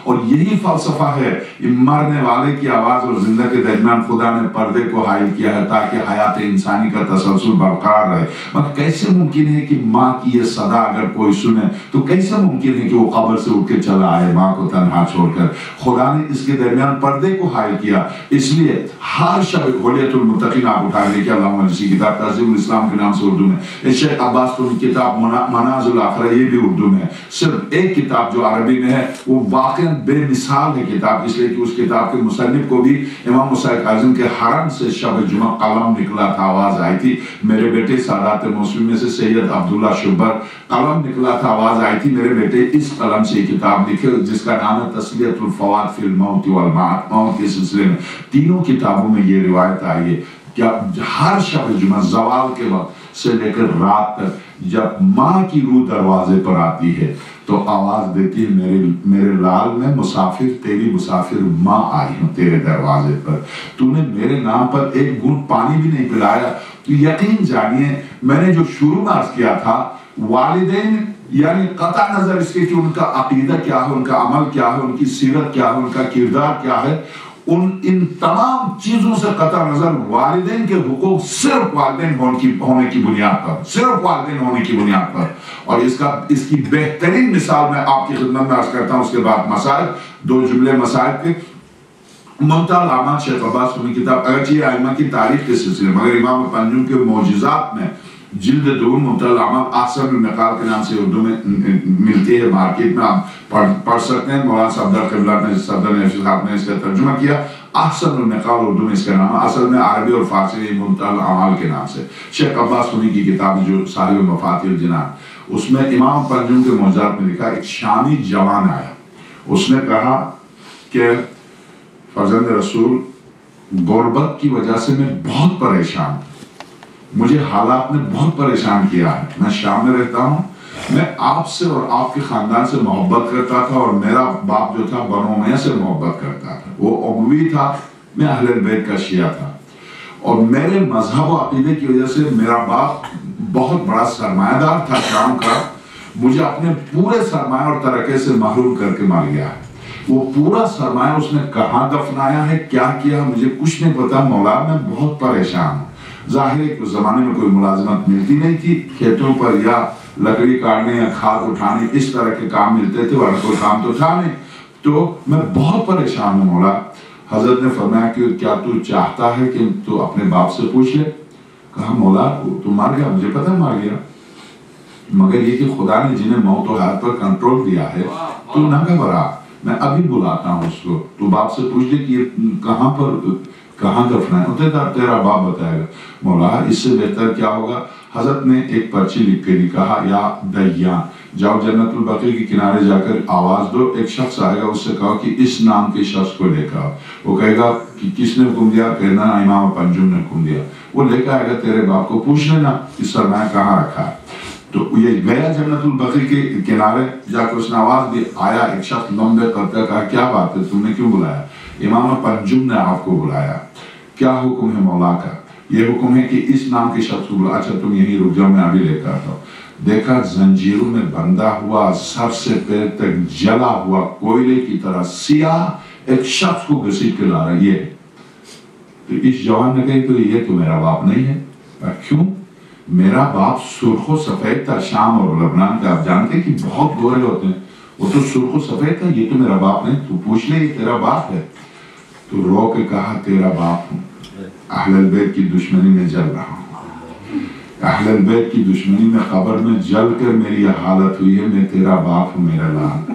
اور یہی فلسفہ ہے، مرنے والے کی آواز اور زندہ کے درمیان خدا نے پردے کو حائل کیا ہے تاکہ حیات انسانی کا تسلسل برقرار رہے. مگر کیسے ممکن ہے کہ ماں کی یہ صدا اگر کوئی سنے تو کیسے ممکن ہے کہ وہ قبر سے اٹھ کے چلا آئے ماں کو تنہا چھوڑ کر؟ خدا نے اس کے درمیان پردے کو حائل کیا. اس لیے ہر شب حلیت المتقین آپ اٹھا لے کہ علامہ جسی کتاب تہذیب الاسلام کے نام سے اردو میں، شیخ عباس تو کتاب مناز الآخرہ یہ بھی اردو میں ہے. صرف ایک کتاب جو عربی میں ہے وہ واقعا بے مثال ہے کتاب، اس لیے کہ اس کتاب کے مصنف کو بھی امام موسیٰ کاظم کے حرم سے شب جمعہ قلم نکلا تھا، آواز آئی تھی. میرے بیٹے سادات موسوی میں سے سید عبداللہ شبر قلم نکلا تھا، آواز آئی تھی میرے بیٹے اس قلم سے کتاب لکھے جس کا نام ہے تسلیۃ الفوات فی الموت والمعاد. موت کے سلسلے میں تینوں کتابوں میں یہ روایت آئی ہے کہ ہر شب جمعہ زوال کے وقت سے لے کر رات تک جب ماں کی روح دروازے پر آتی ہے تو آواز دیتی ہے میرے لال میں مسافر، تیری مسافر ماں آئی ہوں تیرے دروازے پر، تو نے میرے نام پر ایک گھونٹ پانی بھی نہیں پلایا. تو یقین جانیے میں نے جو شروع میں عرض کیا تھا والدین یعنی قطع نظر اس کے کہ ان کا عقیدہ کیا ہے، ان کا عمل کیا ہے، ان کی سیرت کیا ہے، ان کا کردار کیا ہے، ان تمام چیزوں سے قطع نظر والدین کے حقوق صرف والدین ہونے کی بنیاد پر، صرف والدین ہونے کی بنیاد پر. اور اس کی بہترین مثال میں آپ کی خدمت میں عرض کرتا ہوں. اس کے بعد مسائل، 2 جملے مسائل کے. ممتع العامات شیخ عباس کی کتاب اگرچہ ائمہ کی تاریخ کے سلسلے مگر امام پنجم کے معجزات میں جلد 2 ممتع العامات احسن المقال کے نام سے اردو میں ملتی ہے، مارکیٹ میں آپ پڑھ سکتے ہیں. مولانا صفدر قبلہ نے صاحب نے اس کا ترجمہ کیا. احسن المقال اردو میں اس کا نام ہے، اصل میں عربی اور فارسی میں ممتع العمال کے نام سے. شیخ عباس سنی کی کتاب جو صاحب مفاتیح الجنان، اس میں امام پنجم کے معجزات میں لکھا ایک شامی جوان آیا، اس نے کہا کہ فرزند رسول غربت کی وجہ سے میں بہت پریشان ہوں، مجھے حالات نے بہت پریشان کیا ہے، میں شام میں رہتا ہوں، میں آپ سے اور آپ کے خاندان سے محبت کرتا تھا اور میرا باپ جو تھا بنو امیہ سے محبت کرتا تھا، وہ اموی تھا، میں اہل بیت کا شیعہ تھا، اور میرے مذہب و عقیدے کی وجہ سے میرا باپ بہت بڑا سرمایہ دار تھا شام کا، مجھے اپنے پورے سرمایہ اور ترکے سے محروم کر کے مار گیا ہے. وہ پورا سرمایہ اس نے کہاں دفنایا ہے، کیا کیا، مجھے کچھ نہیں پتا مولا، میں بہت پریشان ہوں. ظاہر ہے کہ اس زمانے میں کوئی ملازمت ملتی نہیں تھی، کھیتوں پر یا لکڑی کاٹنے یا کھاد اٹھانے اس طرح کے کام ملتے تھے، ورنہ کوئی کام تو تھا نہیں. تو میں بہت پریشان ہوں مولا. حضرت نے فرمایا کہ کیا تو چاہتا ہے کہ تو اپنے باپ سے پوچھ لے؟ کہا مولا تو مار گیا، مجھے پتا مار گیا، مگر یہ کہ خدا نے جنہیں موت و حیات پر کنٹرول دیا ہے تو نہ گھبرا، میں ابھی بلاتا ہوں اس کو، تو باپ سے پوچھ لے کہ یہ کہاں دفنا ہے، تیرا باپ بتائے گا۔ مولا اس سے بہتر کیا ہوگا؟ حضرت نے ایک پرچی لکھ کے کہا یا دیان جاؤ جنت البقیع کے کنارے جا کر آواز دو، ایک شخص آئے گا، اس سے کہو کہ اس نام کے شخص کو لے کر آؤ۔ وہ کہے گا کہ کس نے حکم دیا؟ کہنا امام پنجم نے حکم دیا۔ وہ لے کر آئے گا، تیرے باپ کو پوچھ لینا کہ سرمایہ کہاں رکھا ہے۔ تو یہ گیا جنت البقیع کے کنارے جا کر اس نے آواز دی، آیا ایک شخص لمبے قد کا، کہا کیا بات ہے، تم نے کیوں بلایا؟ امام پنجم نے آپ کو بلایا۔ کیا حکم ہے مولا کا؟ یہ حکم ہے کہ اس نام کے شخص کو بلا۔ اچھا تم یہیں رک جاؤ، میں ابھی لے کر آتا ہوں۔ دیکھا زنجیروں میں بندھا ہوا، سر سے پیر تک جلا ہوا کوئلے کی طرح سیاہ ایک شخص کو گھسیٹ کے لا رہا ہے۔ یہ تو اس جوان نے کہا تو یہ تو میرا باپ نہیں ہے۔ کیوں؟ میرا باپ سرخ و سفید تھا، شام اور لبنان کا، آپ جانتے کہ بہت گورے ہوتے ہیں، وہ تو سرخ و سفید تھا، یہ تو میرا باپ نہیں، تو پوچھ لے یہ تیرا باپ ہے۔ تو رو کے کہا تیرا باپ ہوں، اہل البیت کی دشمنی میں جل رہا ہوں، اہل البیت کی دشمنی میں قبر میں جل کر میری یہ حالت ہوئی ہے، میں تیرا باپ ہوں میرا لال،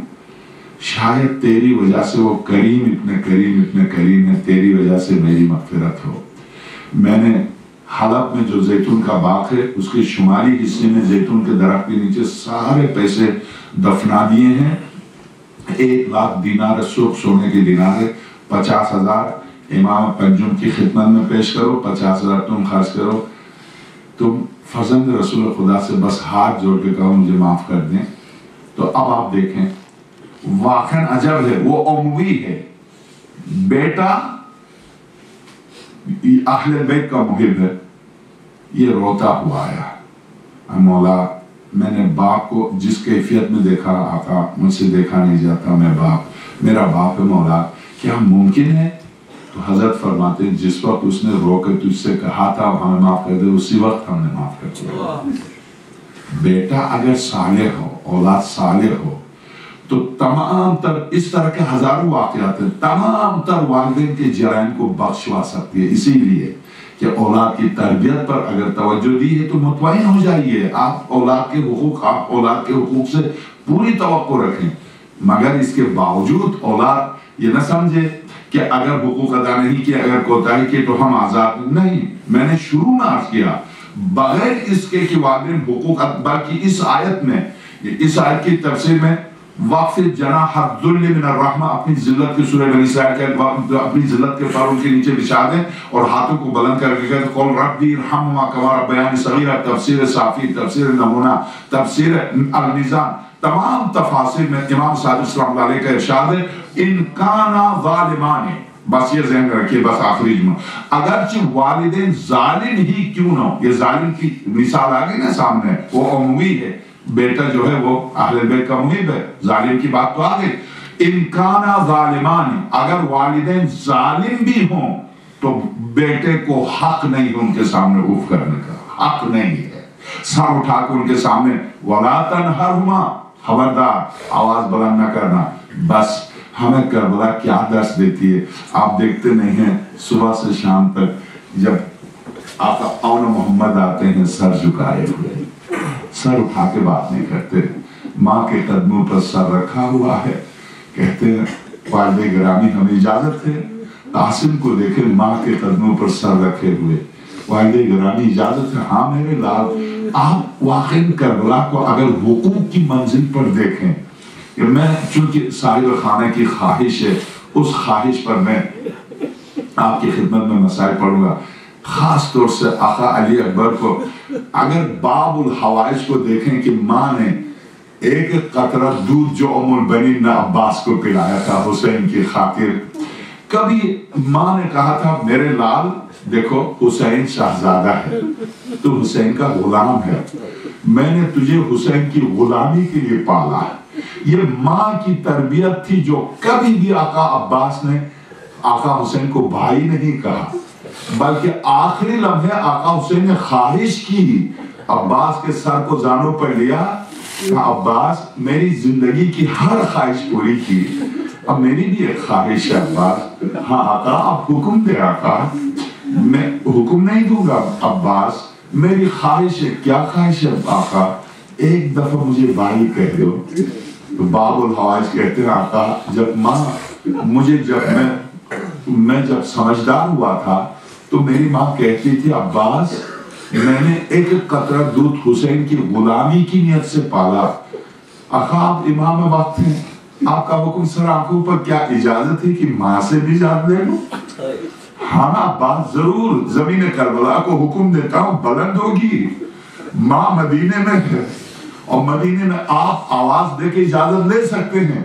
شاید تیری وجہ سے وہ کریم اتنے کریم ہے، تیری وجہ سے میری مغفرت ہو۔ میں نے حلب میں جو زیتون کا باغ ہے اس کے شمالی حصے میں زیتون کے درخت کے نیچے سارے پیسے دفنا دیے ہیں، 1,00,000 دینار سرخ سونے کے دینار ہے، 50,000 امام پنجم کی خدمت میں پیش کرو، 50,000 تم خرچ کرو، تم فرزند رسول خدا سے بس ہاتھ جوڑ کے کہو مجھے معاف کر دیں۔ تو اب آپ دیکھیں واقعاً عجب ہے، وہ اموی ہے، بیٹا اہل بیت کا محب ہے، یہ روتا ہوا آیا، مولا میں نے باپ کو جس کیفیت میں دیکھا آقا مجھ سے دیکھا نہیں جاتا، میں باپ میرا باپ ہے مولا، کیا ممکن ہے؟ تو حضرت فرماتے جس وقت اس نے رو کے تجھ سے کہا تھا ہمیں معاف کر دے، اسی وقت ہم نے معاف کر دیا۔ بیٹا اگر صالح ہو، اولاد صالح ہو تو تمام تر اس طرح کے ہزاروں واقعات ہیں، تمام تر والدین کے جرائم کو بخشوا سکتی ہے، اسی لیے کہ اولاد کی تربیت پر اگر توجہ دی ہے تو مطمئن ہو جائیے، آپ اولاد کے حقوق سے پوری توقع رکھیں، مگر اس کے باوجود اولاد یہ نہ سمجھے کہ اگر حقوق ادا نہیں کیا، اگر کوتاہی کی تو ہم آزاد نہیں۔ میں نے شروع میں عرض کیا بغیر اس کے کہ والدین حقوق، بلکہ اس آیت کی تفسیر میں وقف جناح الذل من الرحمہ، اپنی ذلت کی سورہ بنی اسرائیل کے اپنی ذلت کے پر ان کے نیچے بچھا دیں اور ہاتھوں کو بلند کر کے کہتے ہیں قل ربی ارحمہما کما ربیانی صغیرا، تفسیر صافی، تفسیر نمونہ، تفسیر المیزان، تمام تفاسیر میں امام صادق اسلام علیہ کا ارشاد ہے ان کانا ظالمان، بس یہ ذہن رکھیے، بس آخری جملہ، اگرچہ والدین ظالم ہی کیوں نہ ہو، یہ ظالم کی مثال آ گئی نا سامنے، وہ عمومی ہے، بیٹا جو ہے وہ اہل بیت کا محب ہے، ظالم کی بات تو آ گئی، ان کانا ظالمان، اگر والدین ظالم بھی ہوں تو بیٹے کو حق نہیں ہے ان کے سامنے اف کرنے کا، حق نہیں ہے، سر اٹھا کے ان کے سامنے وَلَا تَنْهَرْهُمَا، خبردار آواز بلند نہ کرنا۔ بس ہمیں کربلا کیا درس دیتی ہے، آپ دیکھتے نہیں ہیں صبح سے شام تک جب آقا اون محمد آتے ہیں سر جھکائے ہوئے، سر اٹھا کے بات نہیں کرتے، ماں کے قدموں پر سر رکھا ہوا ہے، کہتے ہیں والد گرامی ہمیں اجازت ہے قاسم کو دیکھیں ماں کے قدموں پر سر رکھے ہوئے، والد گرامی اجازت ہے، ہاں میرے لال۔ آپ واقعی کربلا کو اگر حقوق کی منزل پر دیکھیں، میں چونکہ صاحب خانہ کی خواہش ہے، اس خواہش پر میں آپ کی خدمت میں مسائل پڑھوں گا، خاص طور سے آقا علی اکبر کو اگر باب الحوائج کو دیکھیں کہ ماں نے ایک قطرہ دودھ جو ام البنین نے عباس کو پلایا تھا حسین کی خاطر، کبھی ماں نے کہا تھا میرے لال دیکھو حسین شہزادہ ہے، تو حسین کا غلام ہے، میں نے تجھے حسین کی غلامی کے لیے پالا ہے۔ یہ ماں کی تربیت تھی جو کبھی بھی آقا عباس نے آقا حسین کو بھائی نہیں کہا، بلکہ آخری لمحے آقا حسین نے خواہش کی، عباس کے سر کو زانوں پر لیا، عباس میری زندگی کی ہر خواہش پوری کی، اب میری بھی ایک خواہش ہے عباس، ہاں آقا آپ حکم دے آقا، میں حکم نہیں دوں گا عباس، میری خواہش ہے، کیا خواہش ہے آقا؟ ایک دفعہ مجھے بھائی کہہ دو. تو باب الحوائج کہتے ہیں آقا جب ماں مجھے میں جب سمجھدار ہوا تھا تو میری ماں کہتی تھی عباس میں نے ایک قطرہ دودھ حسین کی غلامی کی نیت سے پالا. آقا آپ امام وقت ہیں, آپ کا حکم سر آنکھوں پر, کیا اجازت ہے کہ ماں سے بھی جان لے لوں؟ ہاں عباس ضرور, زمین کربلا کو حکم دیتا ہوں بلند ہوگی. ماں مدینے میں ہے اور مدینے میں آپ آواز دے کے اجازت لے سکتے ہیں.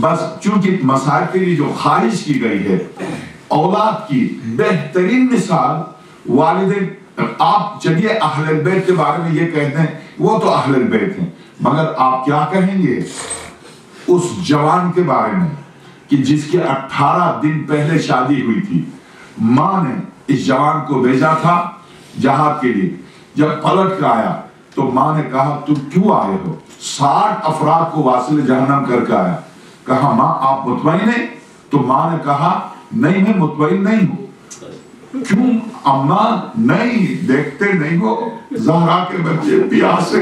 بس چونکہ مسائل کے لیے جو خواہش کی گئی ہے اولاد کی بہترین مثال والدین. آپ چلیے اہل بیت کے بارے میں یہ کہتے ہیں وہ تو اہل بیت ہیں, مگر آپ کیا کہیں گے اس جوان کے بارے میں کہ جس کے 18 دن پہلے شادی ہوئی تھی؟ ماں نے اس جوان کو بھیجا تھا جہاد کے لیے. جب پلٹ کر آیا تو ماں نے کہا تم کیوں آئے ہو؟ 60 افراد کو واصل جہنم کر کے آیا. کہا ماں آپ مطمئن ہیں؟ تو ماں نے کہا نہیں میں مطمئن نہیں ہوں. کیوں اماں؟ نہیں دیکھتے نہیں ہو زہرا کے بچے پیاسے,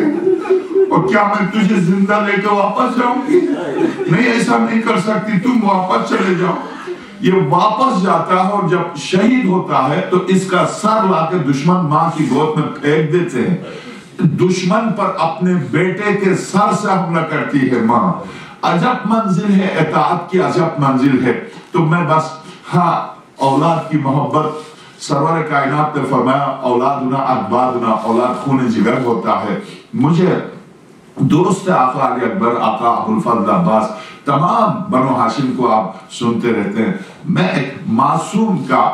اور کیا میں تجھے زندہ لے کے واپس جاؤں گی؟ نہیں ایسا نہیں کر سکتی, تم واپس چلے جاؤ. یہ واپس جاتا ہے اور جب شہید ہوتا ہے تو اس کا سر لا کے دشمن ماں کی گود میں پھینک دیتے ہیں. دشمن پر اپنے بیٹے کے سر سے حملہ کرتی ہے ماں. عجب منزل ہے, اطاعت کی عجب منزل ہے. تو میں بس ہاں اولاد کی محبت, سرور کائنات نے فرمایا اولادنا اکبادنا, اولاد خون جگر ہوتا ہے. مجھے درست آقا علی اکبر, آقا ابو الفضل عباس, تمام بنو ہاشم کو آپ سنتے رہتے ہیں. میں ایک معصوم کا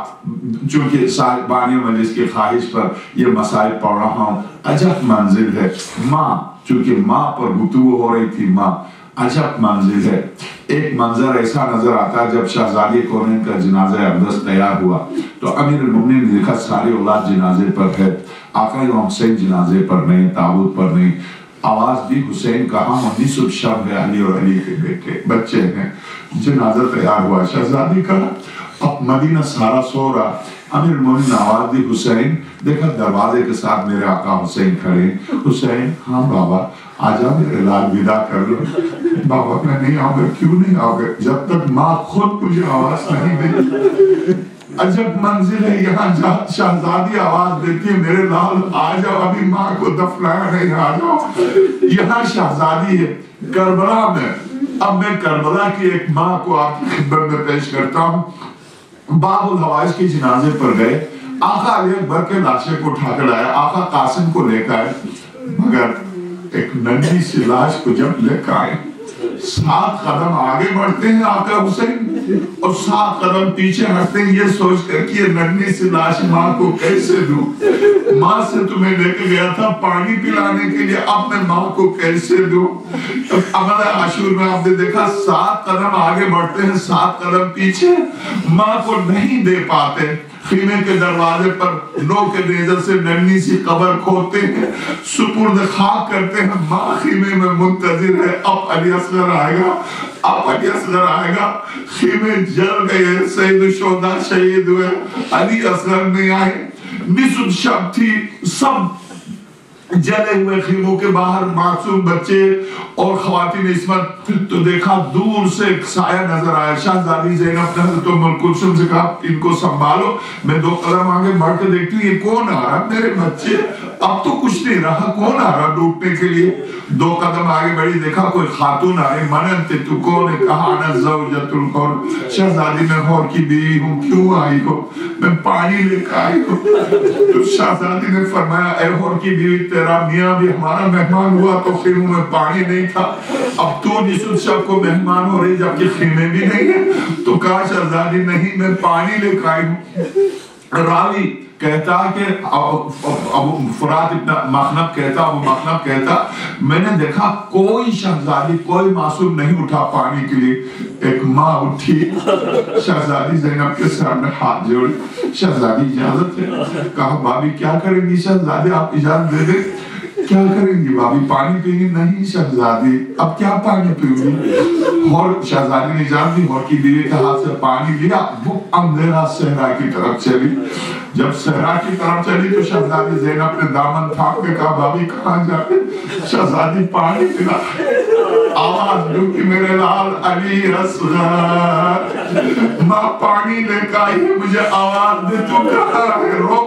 چونکہ صاحبانی مجلس کی خواہش پر یہ مسائل پڑھ رہا ہوں. عجب منزل ہے ماں, چونکہ ماں پر گفتگو ہو رہی تھی, ماں عجب منزل ہے. ایک منظر ایسا نظر آتا ہے جب شہزادی کونین کا جنازہ اقدس تیار ہوا تو امیر المومنین نے دیکھا ساری اولاد جنازے پر ہے, آقا امام حسین جنازے پر نہیں, تابوت پر نہیں. آواز دی حسین کہاں؟ 19 شب ہے, علی اور علی کے بیٹے بچے ہیں. جنازہ تیار ہوا, شہزادی کہا اب مدینہ سارا سو رہا. امیر المومنین آواز دی حسین, دیکھا دروازے کے ساتھ میرے آقا حسین کھڑے. حسین ہاں بابا آجا میرے لال ودا کر لو. بابا میں نہیں آؤں گا. کیوں نہیں آؤں گا؟ جب تک ماں خود تجھے آواز نہیں دے. عجب منزل ہے, یہاں شہزادی آواز دیتی ہے میرے لال آ جاؤ, ابھی ماں کو دفنایا نہیں, آ جاؤ. یہاں شہزادی ہے کربلا میں. اب میں کربلا کی ایک ماں کو آپ کی خدمت میں پیش کرتا ہوں. باب الحوائج کے جنازے پر گئے, آقا علی اکبر کے لاشے کو اٹھا کر آیا, آقا قاسم کو لے کر آئے, مگر ایک ننھی سی لاش کو جب لے کر آئے 7 قدم آگے بڑھتے ہیں آقا حسین اور 7 قدم پیچھے ہٹتے ہیں, یہ سوچ کر کہ یہ ننھی سی لاش ماں کو کیسے دوں؟ ماں سے تمہیں لے کے گیا تھا پانی پلانے کے لیے, اب میں ماں کو کیسے دوں؟ عمل عاشور میں آپ نے دیکھا 7 قدم آگے بڑھتے ہیں 7 قدم پیچھے, ماں کو نہیں دے پاتے. خیمے کے دروازے پر نو کے نیزے سے ننھی سی قبر کھودتے ہیں, سپرد خاک کرتے ہیں. ماں خیمے میں منتظر ہے, اب علی اصغر آئے گا, اب علی اصغر آئے گا. خیمے جل گئے, سید الشہداء شہید ہوئے, علی اصغر نہیں آئے. نصف شب تھی, سب جلے ہوئے خیموں کے باہر معصوم بچے اور خواتین عصمت. تو دیکھا دور سے ایک سایہ نظر آیا. شہزادی زینب نے حضرت ام کلثوم سے کہا ان کو سنبھالو, میں 2 قدم آگے بڑھ کے دیکھتی ہوں یہ کون آ رہا؟ میرے بچے. اب تو کچھ نہیں رہا, کون آ رہا ڈوبنے کے لیے؟ 2 قدم آگے بڑھی, دیکھا کوئی خاتون آ رہی. مننت تو کون ہے؟ کہا انا زوجۃ الخور, شہزادی میں خور کی بیوی ہوں. کیوں آئی ہو؟ میں پانی لے کے آئی ہوں. تو شہزادی نے فرمایا اے خور کی بیوی, تیرا میاں بھی ہمارا مہمان ہوا تو خیموں میں پانی نہیں تھا, اب تو نصف شب کو مہمان ہو رہی جبکہ خیمے بھی نہیں ہیں. تو کہا شہزادی نہیں میں پانی لے کے آئی ہوں. راوی کہتا کہ ابو فرات ابن مخنب کہتا, ابو مخنب کہتا میں نے دیکھا کوئی شہزادی کوئی معصوم نہیں اٹھا پانی کے لیے. ایک ماں اٹھی, شہزادی زینب کے سامنے ہاتھ جوڑ, شہزادی اجازت ہے؟ کہا بابی کیا کریں گی شہزادی, آپ اجازت دے دیں. کیا کریں گی بھابی پانی پئیں گی؟ نہیں شہزادی اب کیا پانی پیوں گی؟ اور شہزادی نے جانتی اور کی بیوی کے ہاتھ سے پانی لیا، وہ اندھیرا صحرا کی طرف چلی۔ جب صحرا کی طرف چلی تو شہزادی زینب نے دامن تھام کے کہا بھابی کہاں جائے؟ شہزادی پانی پلا، آواز ڈوکی میرے لال علی اصغر، ماں پانی لے کے آئی، مجھے آواز دے تو کہاں ہے؟